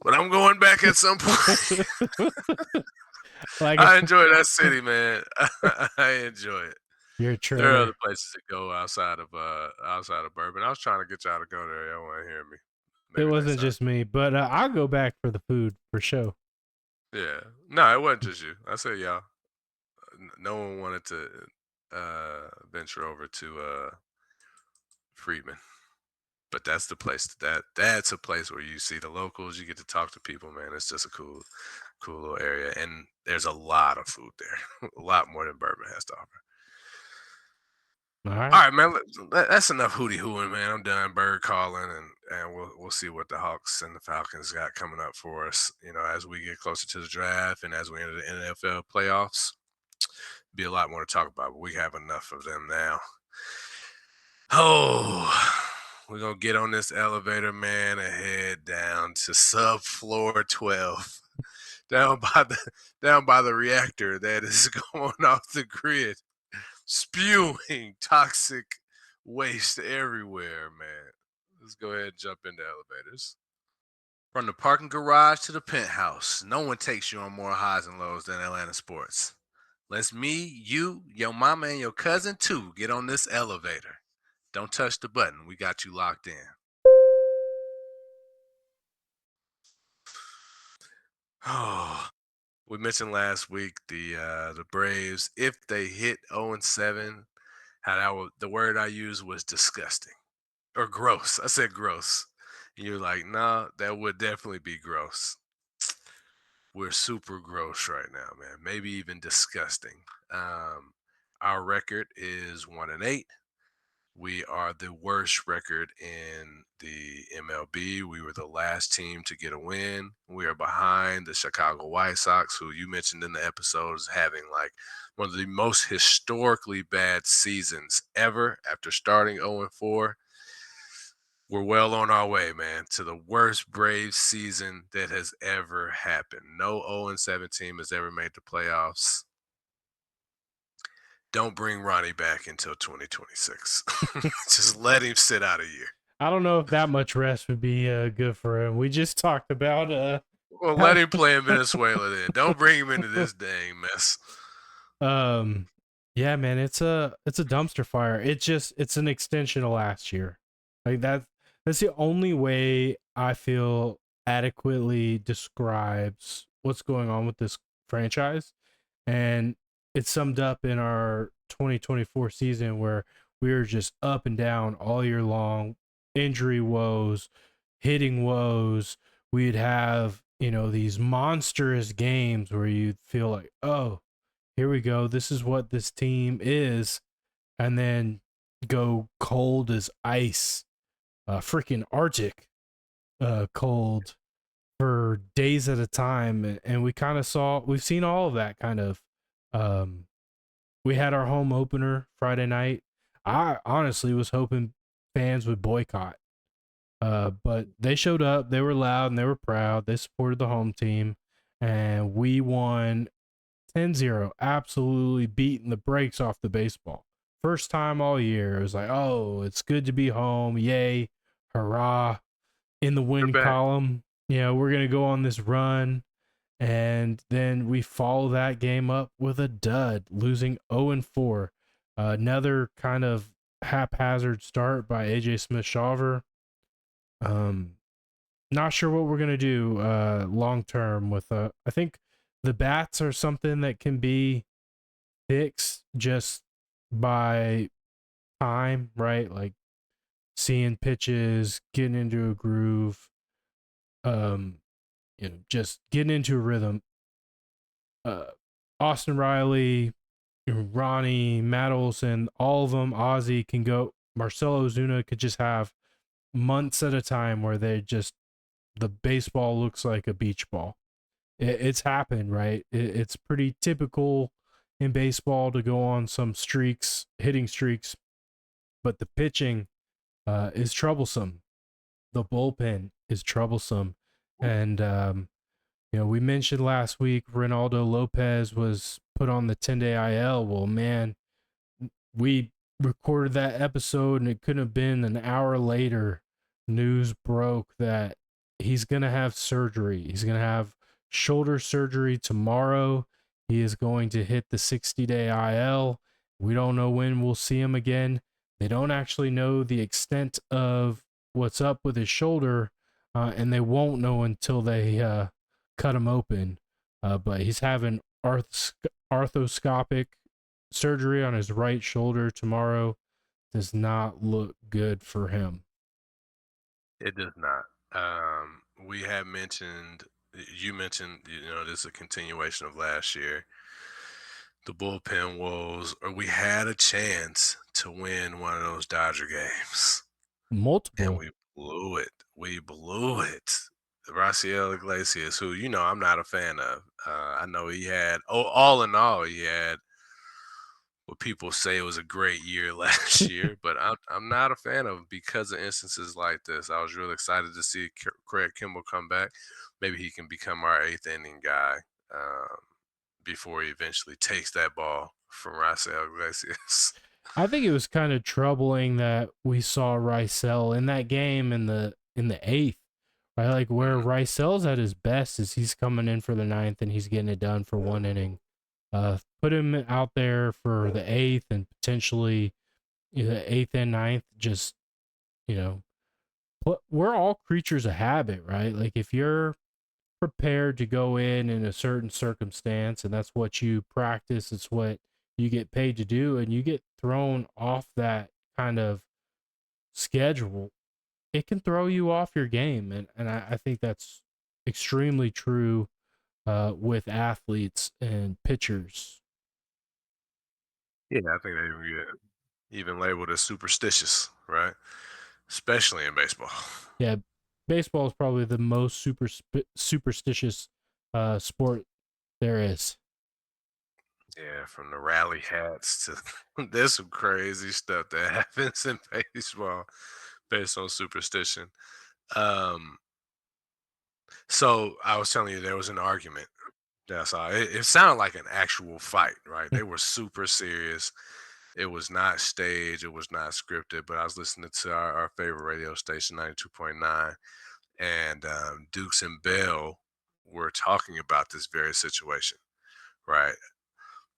But I'm going back at some point. Like if I enjoy that city, man. I enjoy it. you're a There are other trailer, places to go outside of Bourbon. I was trying to get y'all to go there. Y'all want to hear me? it Maybe next wasn't time. just me, but I'll go back for the food for sure. Yeah. No, it wasn't just you. I said y'all. No one wanted to venture over to Freedman. But that's the place that's a place where you see the locals, you get to talk to people, man. It's just a cool little area. And there's a lot of food there. A lot more than Bourbon has to offer. All All right. right, man. That's enough hootie hooing, man. I'm done bird calling, and we'll see what the Hawks and the Falcons got coming up for us. You know, as we get closer to the draft and as we enter the NFL playoffs, be a lot more to talk about. But we have enough of them now. Oh, we're gonna get on this elevator, man, and head down to subfloor 12, down by the down by the reactor that is going off the grid, spewing toxic waste everywhere, man. Let's go ahead and jump into elevators. From the parking garage to the penthouse, no one takes you on more highs and lows than Atlanta sports. Let's me, you, your mama, and your cousin too get on this elevator. Don't touch the button. We got you locked in. Oh, we mentioned last week the Braves. If they hit 0-7, how the word I used was disgusting or gross. I said gross. And you're like, nah, that would definitely be gross. We're super gross right now, man. Maybe even disgusting. Um, our record is 1-8. We are the worst record in the MLB. We were the last team to get a win. We are behind the Chicago White Sox, who you mentioned in the episodes having like one of the most historically bad seasons ever after starting 0-4. We're well on our way, man, to the worst Braves season that has ever happened. No 0-7 team has ever made the playoffs. Don't bring Ronnie back until 2026. Just let him sit out a year. I don't know if that much rest would be good for him. We just talked about Well, let how him play in Venezuela then. Don't bring him into this dang mess. um yeah, man, it's a dumpster fire. It's an extension of last year. Like that's the only way I feel adequately describes what's going on with this franchise. And it's summed up in our 2024 season where we were just up and down all year long, injury woes, hitting woes. We'd have, these monstrous games where you'd feel like, oh, here we go. This is what this team is. And then go cold as ice, freaking Arctic cold for days at a time. And we've seen all of that kind of. Um, we had our home opener Friday night. I honestly was hoping fans would boycott. But they showed up, they were loud and they were proud. They supported the home team, and we won 10-0, absolutely beating the brakes off the baseball. First time all year. It was like, oh, it's good to be home. Yay. Hurrah. In the We're win back. column. We're going to go on this run. And then we follow that game up with a dud, losing 0-4. Another kind of haphazard start by AJ Smith Shawver. Um, Not sure what we're gonna do long term with I think the bats are something that can be fixed just by time, right? Like seeing pitches, getting into a groove, just getting into a rhythm. Uh, Austin Riley, Ronnie, Matt Olson, all of them, Ozzy can go. Marcelo Zuna could just have months at a time where the baseball looks like a beach ball. It's happened, right? It's pretty typical in baseball to go on some streaks, hitting streaks, but the pitching is troublesome. The bullpen is troublesome, and we mentioned last week Ronaldo Lopez was put on the 10-day IL. Well, man, we recorded that episode and it couldn't have been an hour later. News broke that he's going to have surgery. He's going to have shoulder surgery tomorrow. He is going to hit the 60-day IL. We don't know when we'll see him again. They don't actually know the extent of what's up with his shoulder, and they won't know until they cut him open. But he's having arthroscopic surgery on his right shoulder tomorrow. Does not look good for him. It does not. We have mentioned, you mentioned, this is a continuation of last year. The bullpen woes, or we had a chance to win one of those Dodger games, and Multiple. we blew it. We blew it. Raciel Iglesias, who I'm not a fan of. I know he had, all in all, he had what people say was a great year last year, but I'm not a fan of him because of instances like this. I was really excited to see Craig Kimball come back. Maybe he can become our eighth inning guy before he eventually takes that ball from Raisel Iglesias. I think it was kind of troubling that we saw Rysel in that game in the eighth, right? Like where Mhm. Rysel's at his best is he's coming in for the ninth and he's getting it done for one inning. Put him out there for the eighth and potentially the eighth and ninth. Just you know, we're all creatures of habit, right? Like if you're prepared to go in a certain circumstance and that's what you practice, it's what you get paid to do, and you get thrown off that kind of schedule, it can throw you off your game. And I think that's extremely true with athletes and pitchers. Yeah, I think they even labeled as superstitious, right? Especially in baseball. Yeah, baseball is probably the most superstitious sport there is. Yeah, from the rally hats to there's some crazy stuff that happens in baseball based on superstition. Um, so I was telling you there was an argument that I saw. It sounded like an actual fight, right? They were super serious. It was not staged, it was not scripted, but I was listening to our favorite radio station, 92.9, and Dukes and Bell were talking about this very situation, right?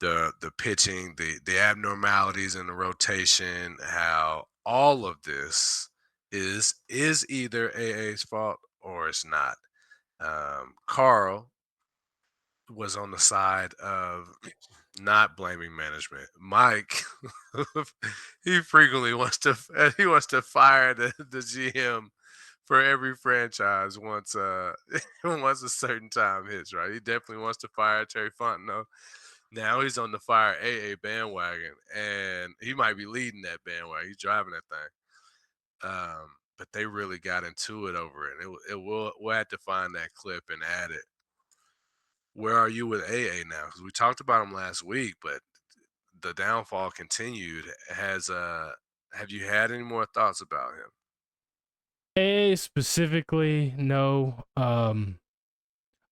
The pitching, the abnormalities in the rotation, how all of this is either AA's fault or it's not. Carl was on the side of not blaming management. Mike, he frequently wants to he wants to fire the GM for every franchise once once a certain time hits, right? He definitely wants to fire Terry Fontenot. Now he's on the fire AA bandwagon, and he might be leading that bandwagon. He's driving that thing. But they really got into it over it. We'll have to find that clip and add it. Where are you with AA now? Because we talked about him last week, but the downfall continued. Have you had any more thoughts about him? A specifically, no.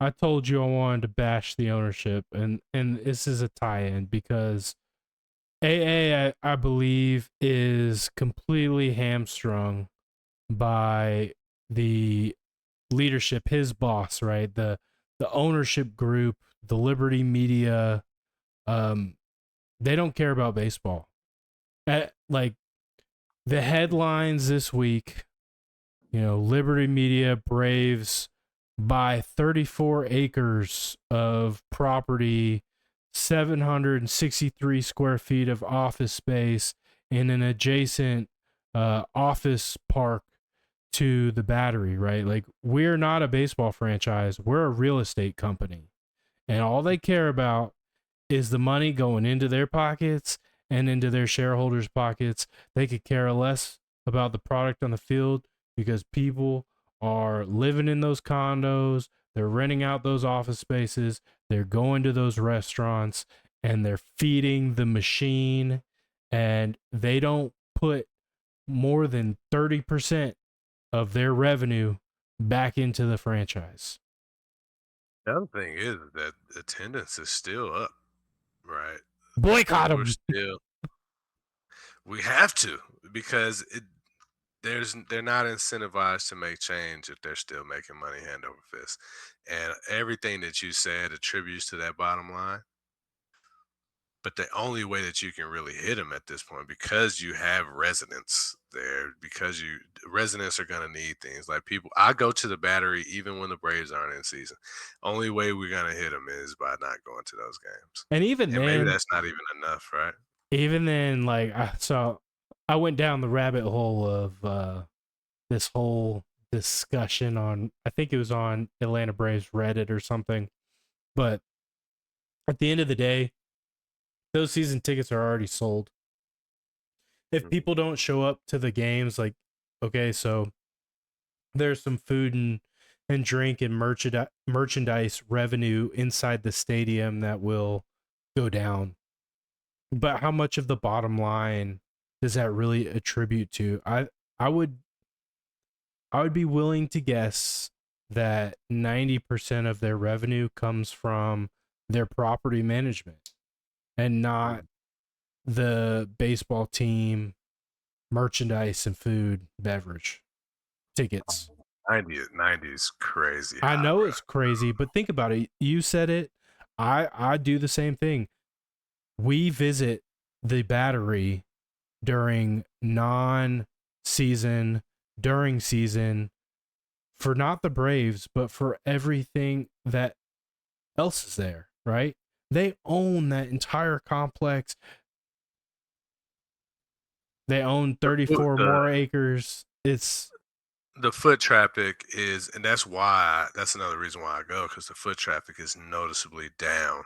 I told you I wanted to bash the ownership, and this is a tie-in because I believe is completely hamstrung by the leadership, his boss, right? The ownership group, the Liberty Media, um, they don't care about baseball. Like the headlines this week, Liberty Media Braves buy 34 acres of property, 763 square feet of office space in an adjacent office park to the Battery, right? Like, we're not a baseball franchise, we're a real estate company. And all they care about is the money going into their pockets and into their shareholders' pockets. They could care less about the product on the field because people are living in those condos, they're renting out those office spaces, they're going to those restaurants, and they're feeding the machine. And they don't put more than 30% of their revenue back into the franchise. The other thing is that attendance is still up, right? Boycott People are them. still we have to because they're not incentivized to make change if they're still making money hand over fist. And everything that you said attributes to that bottom line. But the only way that you can really hit them at this point, because you have residents there, because you residents are gonna need things like people. I go to the Battery even when the Braves aren't in season. Only way we're gonna hit them is by not going to those games, And and maybe that's not even enough, right? even then, like, so I went down the rabbit hole of this whole discussion on, I think it was on Atlanta Braves Reddit or something. But at the end of the day, those season tickets are already sold. If Mhm. people don't show up to the games, like, okay, so there's some food and drink and merchandise revenue inside the stadium that will go down. But how much of the bottom line does that really attribute to? I would I would be willing to guess that 90% of their revenue comes from their property management and not Mm. the baseball team merchandise and food, beverage, tickets. 90 is crazy I high, know bro. it's crazy, but think about it. You said it. I do the same thing. We visit the Battery during non-season, during season, for not the Braves, but for everything that else is there, right? They own that entire complex. They own The 34 the more acres. It's the foot traffic is, and that's another reason why I go, because the foot traffic is noticeably down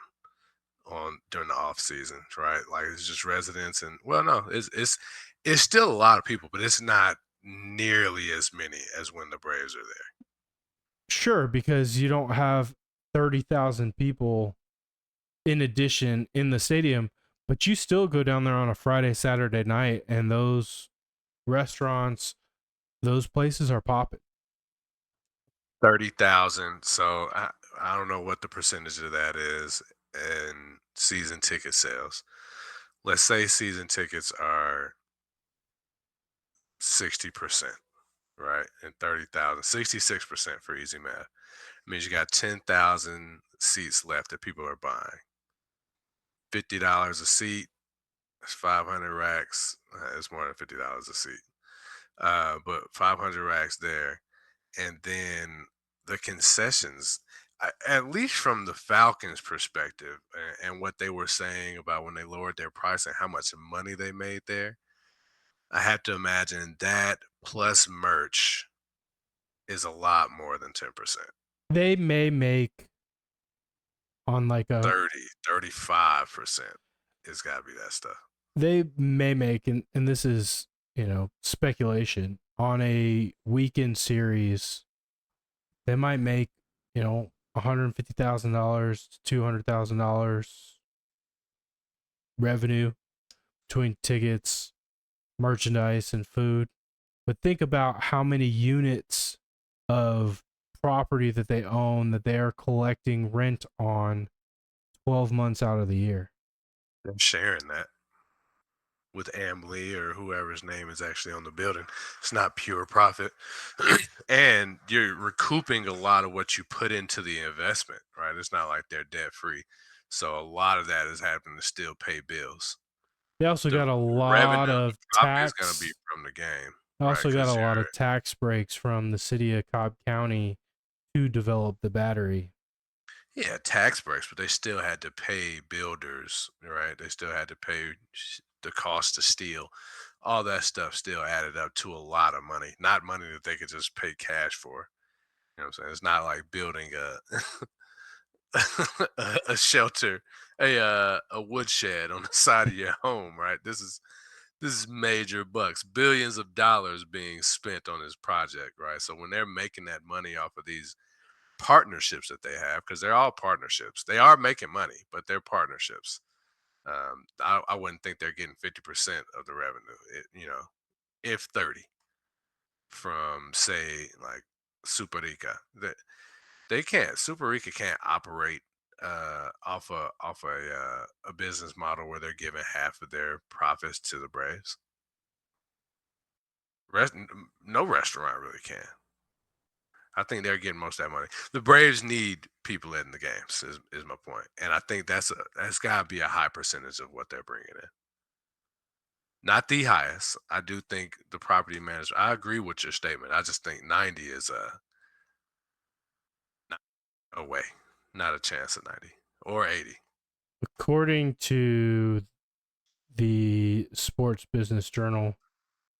on during the off season, right? Like it's just residents, and well, no, it's still a lot of people, but it's not nearly as many as when the Braves are there. sure because you don't have 30,000 people in addition in the stadium, but you still go down there on a Friday, Saturday night, and those restaurants, those places are popping. 30,000. So I don't know what the percentage of that is in season ticket sales. Let's say season tickets are 60%, right? And 30,000, 66% for easy math. Means you got 10,000 seats left that people are buying. $50 a seat, that's 500 racks. It's more than $50 a seat. But 500 racks there. And then the concessions, at least from the Falcons' perspective, and what they were saying about when they lowered their price and how much money they made there, I have to imagine that plus merch is a lot more than 10%. They may make on like a 35% it's got to be that stuff. they may make and this is, speculation on a weekend series. They might make, $150,000 to $200,000 revenue between tickets, merchandise, and food. But think about how many units of property that they own that they are collecting rent on 12 months out of the year. They're sharing that with Amlee or whoever's name is actually on the building. It's not pure profit. And you're recouping a lot of what you put into the investment, right? It's not like they're debt free. So a lot of that is having to still pay bills. They also The got a revenue, lot the of profit is going to be tax. from the game, They right? also got a Because lot you're, of tax breaks from the city of Cobb County to develop the Battery. yeah, tax breaks, but they still had to pay builders, right? They still had to pay the cost of steel. All that stuff still added up to a lot of money, not money that they could just pay cash for. You know what I'm saying? It's not like building a shelter, a woodshed on the side of your home, right? This is major bucks, billions of dollars being spent on this project, right? So when they're making that money off of these partnerships that they have, because they're all partnerships, they are making money, but they're partnerships. I wouldn't think they're getting 50% of the revenue. if 30 from say like Super Rica. They can't. Super Rica can't operate off a business model where they're giving half of their profits to the Braves. No restaurant really can. I think they're getting most of that money. The Braves need people in the games. Is my point, and I think that's got to be a high percentage of what they're bringing in. Not the highest. I do think the property manager. I agree with your statement. I just think 90 is a no way, not a chance at 90 or 80. According to the Sports Business Journal,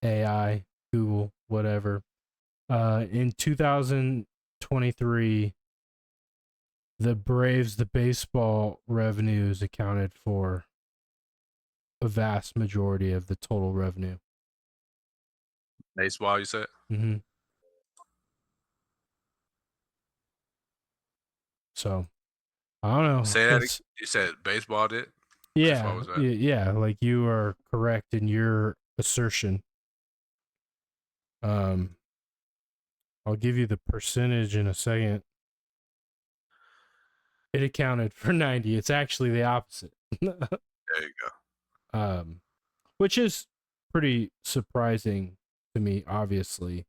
AI, Google, whatever, in 2023, the Braves, the baseball revenues accounted for a vast majority of the total revenue. Baseball, you said? Mm-hmm. So I don't know. Say that. It's You said baseball did. Baseball yeah, was that? yeah. Like you are correct in your assertion. Um, I'll give you the percentage in a second. It accounted for 90. It's actually the opposite. There you go. um, which is pretty surprising to me, obviously.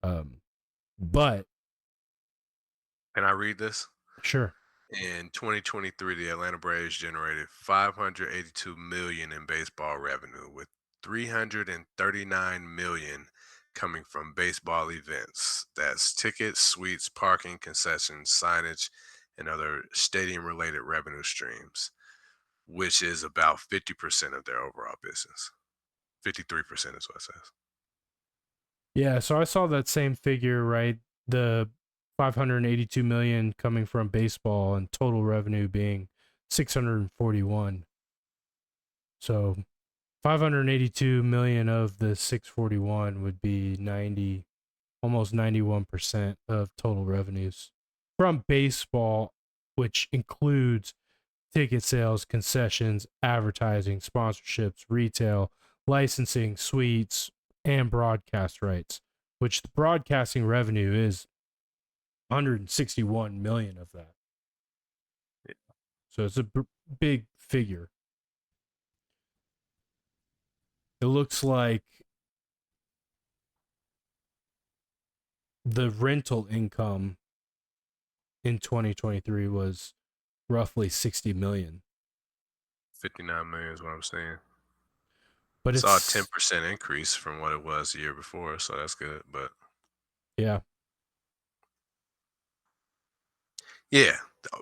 Um, but Can I read this? sure. In 2023, the Atlanta Braves generated 582 million in baseball revenue, with 339 million coming from baseball events. That's tickets, suites, parking, concessions, signage, and other stadium-related revenue streams, which is about 50% of their overall business. 53% is what it says. Yeah, so I saw that same figure, right? The 582 million coming from baseball and total revenue being 641. So 582 million of the 641 would be 90, almost 91% of total revenues from baseball, which includes ticket sales, concessions, advertising, sponsorships, retail, licensing, suites, and broadcast rights, which the broadcasting revenue is 161 million of that. So it's a big figure. It looks like the rental income in 2023 was roughly 60 million. 59 million is what I'm saying. But Saw a it's 10% increase from what it was the year before, so that's good. But yeah. yeah,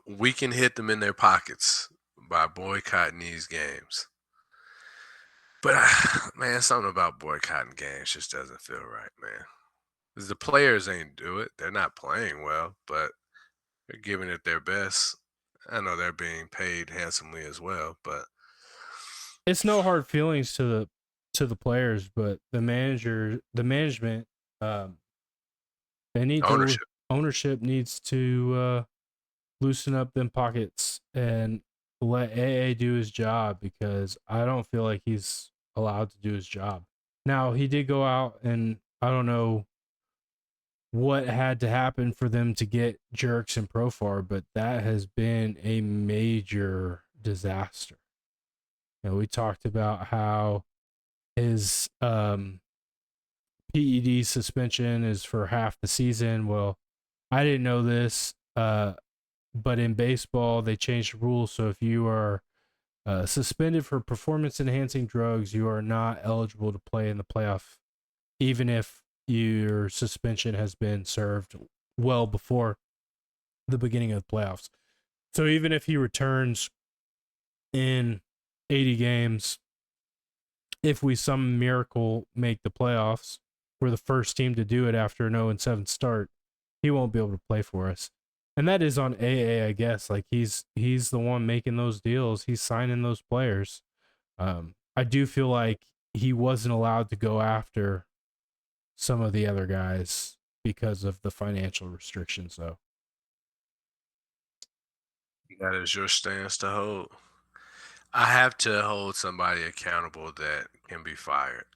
we can hit them in their pockets by boycotting these games. But man, something about boycotting games just doesn't feel right, man. 'Cause the players ain't do it. They're not playing well, but they're giving it their best. I know they're being paid handsomely as well, but It's no hard feelings to the players, but the management, um, they need to ownership, ownership needs to loosen up them pockets and let AA do his job because I don't feel like he's allowed to do his job. Now he did go out and I don't know what had to happen for them to get Jerks and Profar, but that has been a major disaster. You know, we talked about how his PED suspension is for half the season. Well, I didn't know this, but in baseball they changed the rules. So if you are suspended for performance enhancing drugs, you are not eligible to play in the playoff, even if your suspension has been served well before the beginning of the playoffs. So even if he returns in 80 games, if we some miracle make the playoffs, we're the first team to do it after an 0-7 start, he won't be able to play for us. And that is on AA, I guess. Like he's the one making those deals. He's signing those players. I do feel like he wasn't allowed to go after some of the other guys because of the financial restrictions, though. that is your stance to hold. I have to hold somebody accountable that can be fired.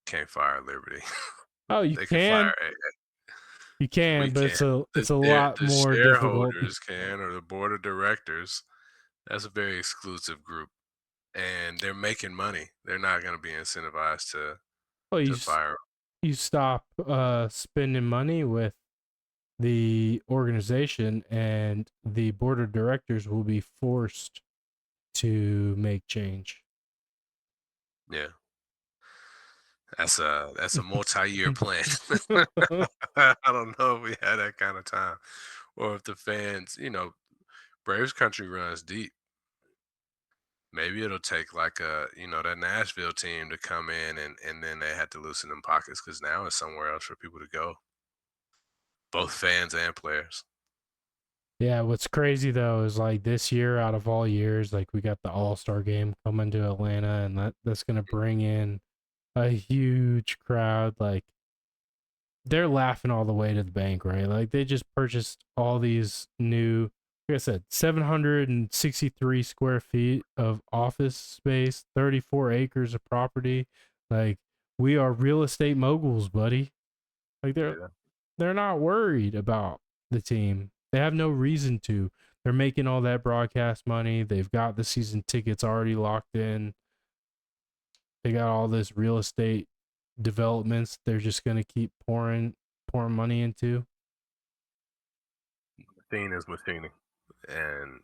can't fire Liberty. Oh, you They can fire can, A. you We can, but can't. it's a lot The more difficult. shareholders can, or the board of directors. That's a very exclusive group, and they're making money. They're not going to be incentivized Well, to fire 'em. you stop spending money with the organization, and the board of directors will be forced to make change. Yeah, that's a multi-year plan. I don't know if we had that kind of time, or if the fans, Braves country runs deep. Maybe it'll take like that Nashville team to come in and then they had to loosen them pockets because now it's somewhere else for people to go, both fans and players. Yeah, what's crazy though is like this year out of all years, like we got the All-Star game coming to Atlanta, and that's going to bring in a huge crowd. Like they're laughing all the way to the bank, right? Like they just purchased all these new, like I said, 763 square feet of office space, 34 acres of property. Like we are real estate moguls, buddy. Like Yeah. they're not worried about the team. They have no reason to. They're making all that broadcast money. They've got the season tickets already locked in. They got all this real estate developments they're just going to keep pouring money into. Machine is machining. And,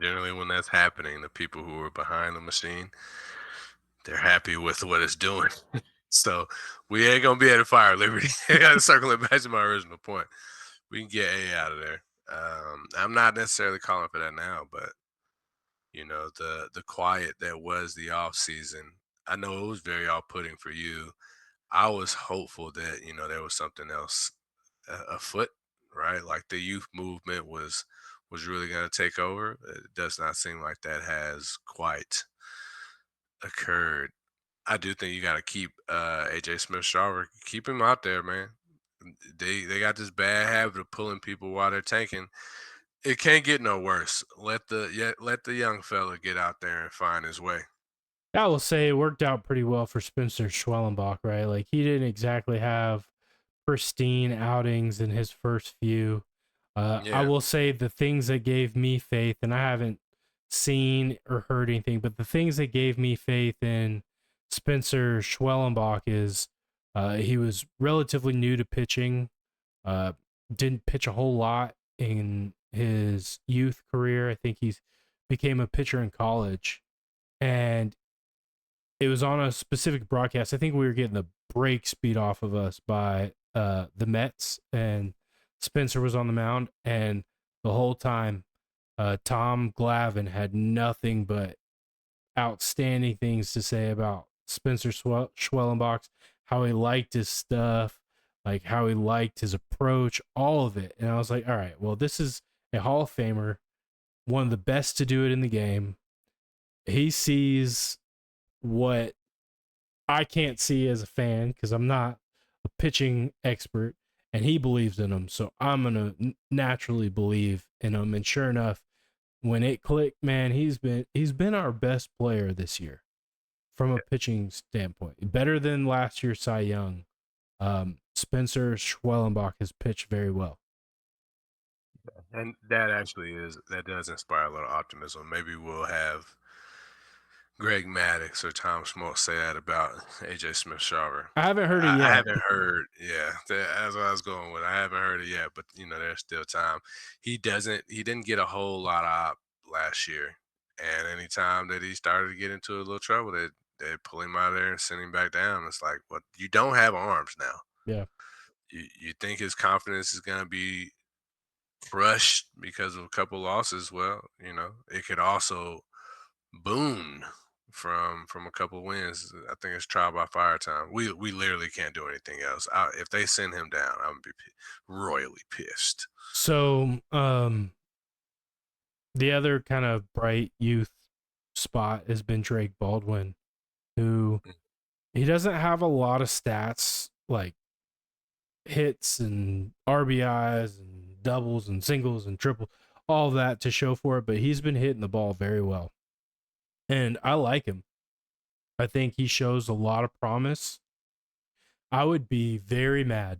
generally when that's happening, the people who are behind the machine, they're happy with what it's doing. So we ain't gonna be able to fire Liberty. I gotta circle it back to my original point. We can get A out of there. I'm not necessarily calling for that now, but the quiet that was the off season. I know it was very off putting for you. I was hopeful that there was something else afoot, right? Like the youth movement was really going to take over. It does not seem like that has quite occurred. I do think you got to keep AJ Smith-Shawver, keep him out there, man. They got this bad habit of pulling people while they're tanking. It can't get no worse. Let the young fella get out there and find his way. I will say it worked out pretty well for Spencer Schwellenbach, right? Like he didn't exactly have pristine outings in his first few. I Yeah, will say the things that gave me faith, and I haven't seen or heard anything, but the things that gave me faith in Spencer Schwellenbach is he was relatively new to pitching, uh, didn't pitch a whole lot in his youth career. I think he's became a pitcher in college, and it was on a specific broadcast. I think we were getting the brakes beat off of us by the Mets, and Spencer was on the mound, and the whole time, Tom Glavine had nothing but outstanding things to say about Spencer Schwellenbach, how he liked his stuff, like how he liked his approach, all of it. And I was like, all right, well, this is a Hall of Famer, one of the best to do it in the game. He sees what I can't see as a fan because I'm not a pitching expert, and he believes in him. So I'm gonna naturally believe in him. And sure enough, when it clicked, man, he's been our best player this year from a pitching standpoint. Better than last year's Cy Young. Spencer Schwellenbach has pitched very well. and that does inspire a little optimism. Maybe we'll have Greg Maddox or Tom Schmaltz say that about AJ Smith-Shawver. I haven't heard it I yet. haven't heard, yeah, that's what I was going with. I haven't heard it yet, but there's still time. He didn't get a whole lot of op last year, and anytime that he started to get into a little trouble, they pull him out of there and send him back down. It's like, what? You don't have arms now. Yeah. You think his confidence is gonna be crushed because of a couple losses? Well, it could also boon from a couple wins. I think it's trial by fire time. We literally can't do anything else. If they send him down, I'm gonna be royally pissed. So, the other kind of bright youth spot has been Drake Baldwin, who Mm, he doesn't have a lot of stats like hits and RBIs and doubles and singles and triples, all that to show for it, but he's been hitting the ball very well. And I like him. I think he shows a lot of promise. I would be very mad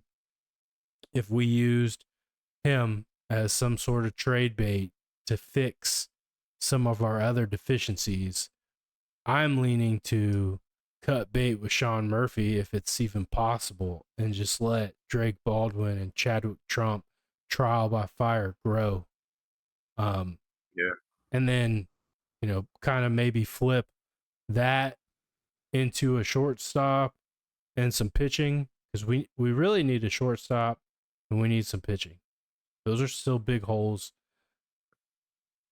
if we used him as some sort of trade bait to fix some of our other deficiencies. I'm leaning to cut bait with Sean Murphy if it's even possible and just let Drake Baldwin and Chadwick Trump trial by fire grow. Um, Yeah. and then, kind of maybe flip that into a shortstop and some pitching because we really need a shortstop and we need some pitching. Those are still big holes.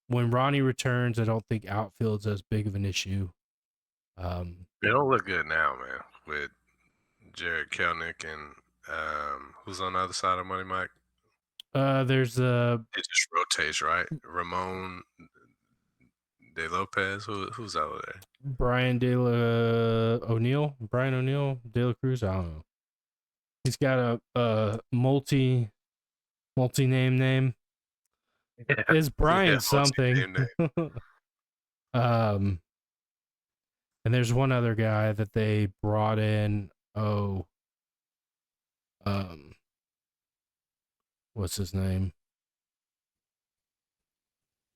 When Ronnie returns, I don't think outfield's as big of an issue. Um, They don't look good now, man. With Jared Kelnick and who's on the other side of Money Mike? there's It just rotates, right? Ramon De Lopez. Who's out there? Brian O'Neill, De La Cruz. I don't know. He's got a multi name. Yeah, Is yeah, Brian something? multi-name name. um, and there's one other guy that they brought in. Oh, um, what's his name?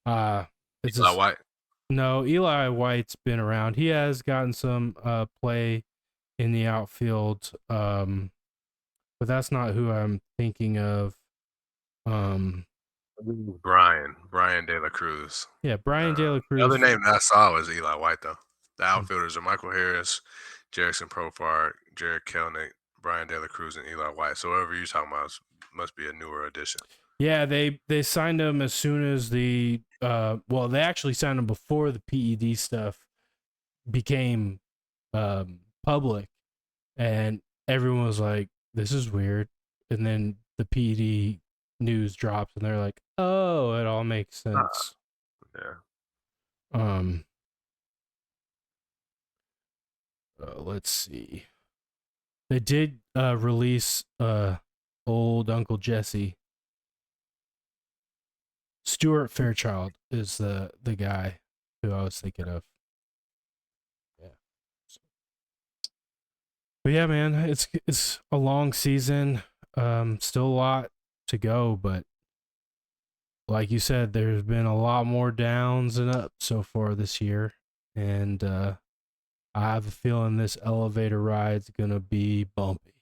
Uh it's Eli just White. no. Eli White's been around. He has gotten some play in the outfield. But that's not who I'm thinking of. Um, Brian De La Cruz. yeah, Brian De La The other Cruz. name that I saw was Eli White, though. The outfielders are Michael Harris, Jerickson Profar, Jared Kelnick, Brian De La Cruz, and Eli White. So whoever you're talking about must be a newer addition. Yeah, they signed him as soon as the well, they actually signed him before the PED stuff became public, and everyone was like, "This is weird," and then the PED news drops, and they're like, "Oh, it all makes Ah, sense." yeah. Um, let's see. They did release old Uncle Jesse. Stuart Fairchild is the guy who I was thinking of. Yeah. But yeah, man, it's a long season. Still a lot to go, but like you said, there's been a lot more downs and ups so far this year, and I have a feeling this elevator ride's gonna be bumpy.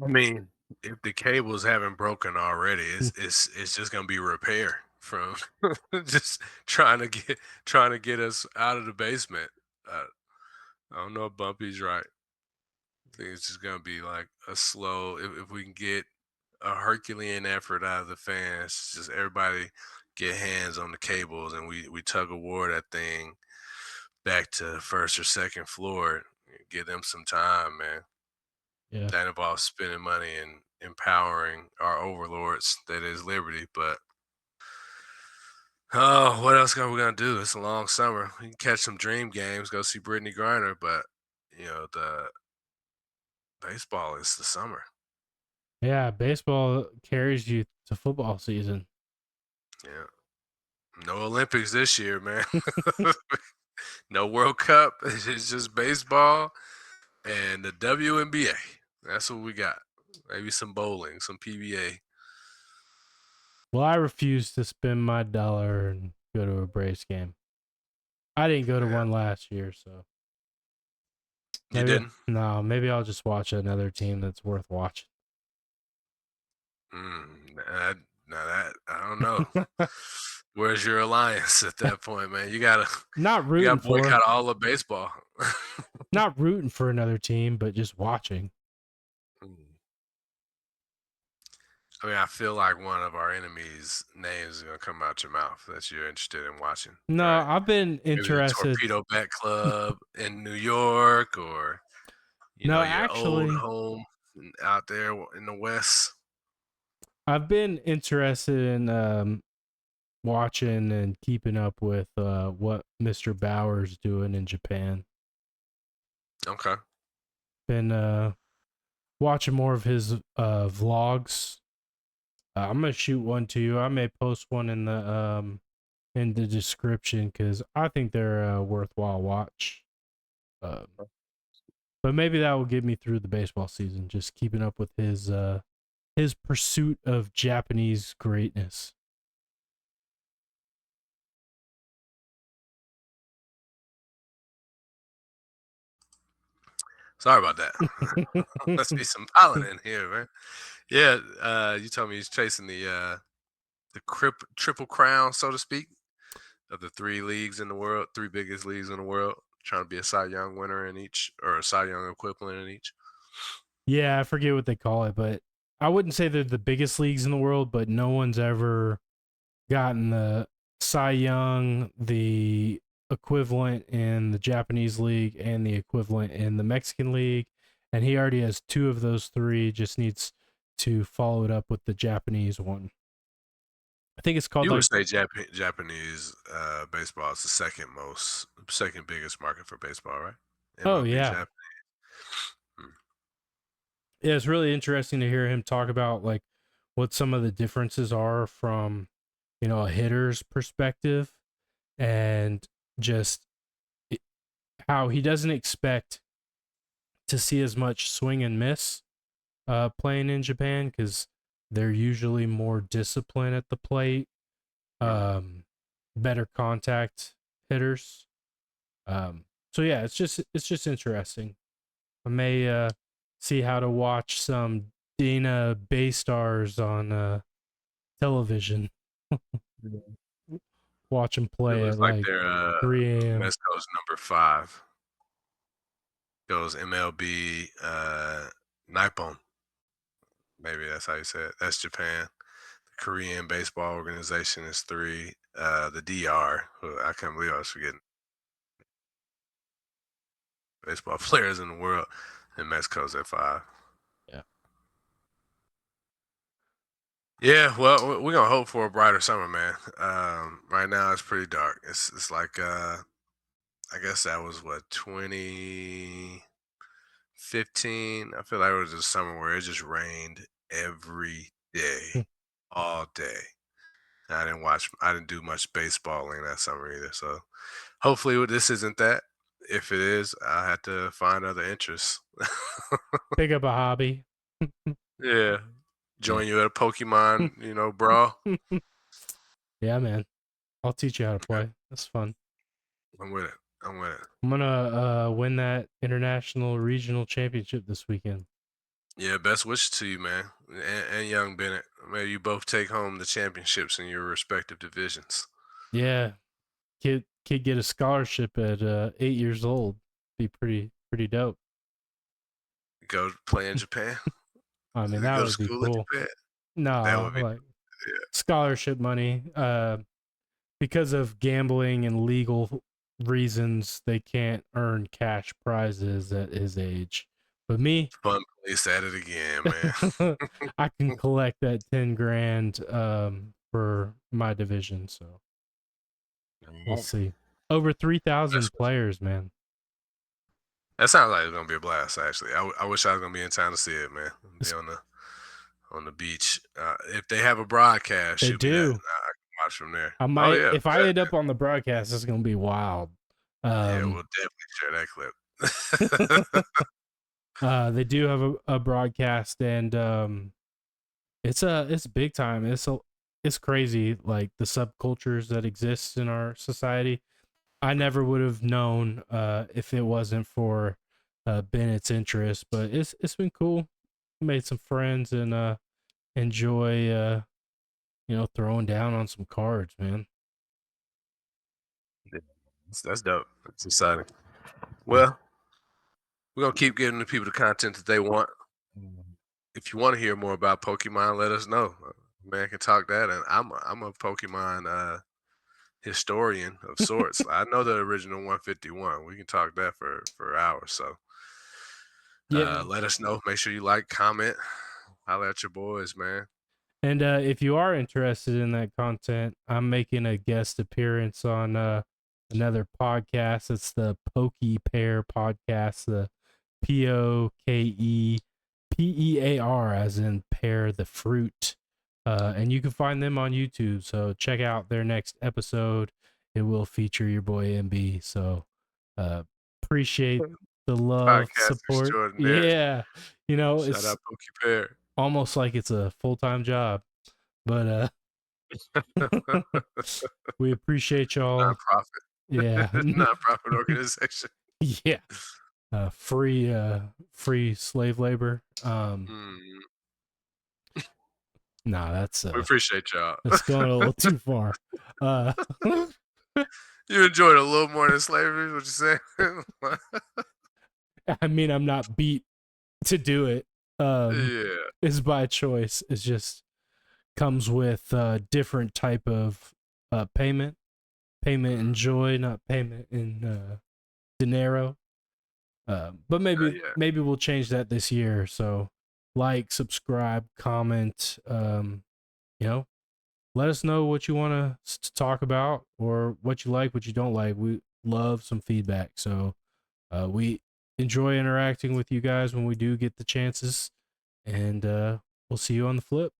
I mean, if the cables haven't broken already, it's just gonna be repair from just trying to get us out of the basement. Uh, I don't know if Bumpy's right. I think it's just gonna be like a slow. If we can get a Herculean effort out of the fans, just everybody get hands on the cables and we tug of war that thing back to first or second floor. Give them some time, man. Yeah, That involves spending money and empowering our overlords that is liberty. But oh, what else are we gonna do? It's a long summer. We can catch some dream games, go see Brittany Griner, but the baseball is the summer. yeah. Baseball carries you to football season. Yeah. No Olympics this year, man. No World Cup. It's just baseball and the WNBA. That's what we got. Maybe some bowling, some PBA. Well, I refuse to spend my dollar and go to a Braves game. I didn't go to Yeah. one last year, so You maybe didn't? maybe I'll just watch another team that's worth watching. Now that I don't know. Where's your alliance at that point, man? Not You rooting gotta for, boycott all of baseball. not rooting for another team, but just watching. Mm. I mean, I feel like one of our enemies' names is gonna come out your mouth that you're interested in watching, No, right? I've been Maybe the interested. Torpedo Bat Club in New York, or No, your old actually, home out there in the West. I've been interested in watching and keeping up with what Mr. Bauer's doing in Japan. Okay. Been watching more of his vlogs. I'm gonna shoot one to you. I may post one in the description because I think they're a worthwhile watch. Um, But maybe that will get me through the baseball season, just keeping up with his pursuit of Japanese greatness. Sorry about that. Must be some pollen in here, man. Yeah, you told me he's chasing the triple crown, so to speak, of the three leagues in the world, three biggest leagues in the world, trying to be a Cy Young winner in each, or a Cy Young equivalent in each. Yeah, I forget what they call it, but I wouldn't say they're the biggest leagues in the world, but no one's ever gotten the Cy Young, the equivalent in the Japanese league, and the equivalent in the Mexican league. And he already has two of those three, just needs to follow it up with the Japanese one. I think it's called You would like, say Japanese baseball is the second biggest market for baseball, right? oh, MLB yeah. Japan. Hmm. Yeah, it's really interesting to hear him talk about like what some of the differences are from, a hitter's perspective and just how he doesn't expect to see as much swing and miss playing in Japan because they're usually more disciplined at the plate, Hmm. um, better contact hitters. So yeah, it's just interesting. I may see how to watch some Dana Bay Stars on television. Yeah. Watch them It play looks at like like they're 3 a.m. Mexico's number 5 goes MLB Nippon. Maybe that's how you say it. That's Japan. The Korean Baseball Organization is 3. The DR, who I can't believe I was forgetting baseball players in the world, and Mexico's at 5. Yeah. Yeah, well, we're gonna hope for a brighter summer, man. Right now it's pretty dark. It's like I guess that was what 2015. I feel like it was a summer where it just rained every day, all day. I didn't do much baseballing that summer either. So hopefully this isn't that. If it is, I'll have to find other interests. Pick up a hobby. Yeah, Yeah. join you at a Pokemon, brawl. Yeah, man. I'll teach you how to play. That's fun. I'm with it. I'm with it. I'm gonna win that international regional championship this weekend. Yeah, best wishes to you, man, and young Bennett. May you both take home the championships in your respective divisions. Yeah, kid get a scholarship at 8 years old. Be pretty dope. Go play in Japan. I mean, that Go to would be school in cool. Japan. That Nah, would be like yeah, scholarship money. Because of gambling and legal reasons, they can't earn cash prizes at his age. But me, fun place at it again, man. I can collect that 10 grand for my division. So we'll Alright. see. Over three That's thousand what's- players, man. that sounds like it's gonna be a blast. Actually, I wish I was gonna be in town to see it, man. Be It's, on the beach. If they have a broadcast, they shoot me that. do. I can watch from there. I Oh might yeah, if I bet. end up on the broadcast, it's gonna be wild. Yeah, Um, we'll definitely share that clip. they do have a broadcast, and it's big time. It's crazy, like the subcultures that exist in our society. I never would have known if it wasn't for Bennett's interest, but it's been cool. Made some friends and enjoy throwing down on some cards, man. Yeah, that's dope. That's exciting. Yeah. Well, we're gonna keep giving the people the content that they want. If you want to hear more about Pokemon, let us know. Man can talk that, and I'm a Pokemon historian of sorts. I know the original 151. We can talk that for hours. So Yeah. let us know. Make sure you like, comment, holler at your boys, man. And if you are interested in that content, I'm making a guest appearance on another podcast. It's the Pokey Pear podcast, the Pokepear, as in pear the fruit. And you can find them on YouTube. So check out their next episode. It will feature your boy MB. So uh, appreciate the love, Podcast support. extraordinaire. Yeah. You know, Shout it's out Pookie Bear. almost like it's a full-time job. But we appreciate y'all. Nonprofit. Yeah. Nonprofit organization. Yeah. Free slave labor. Mm, Nah, we appreciate y'all. that's going a little too far. Uh You enjoyed a little more than slavery, is what you saying? I mean, I'm not beat to do it. Yeah. It's by choice. It's just comes with different type of payment in Mm, joy, not payment in dinero. But maybe yeah. we'll change that this year. So like, subscribe, comment. You know, let us know what you want us to talk about, or what you like, what you don't like. We love some feedback. So we enjoy interacting with you guys when we do get the chances, and we'll see you on the flip.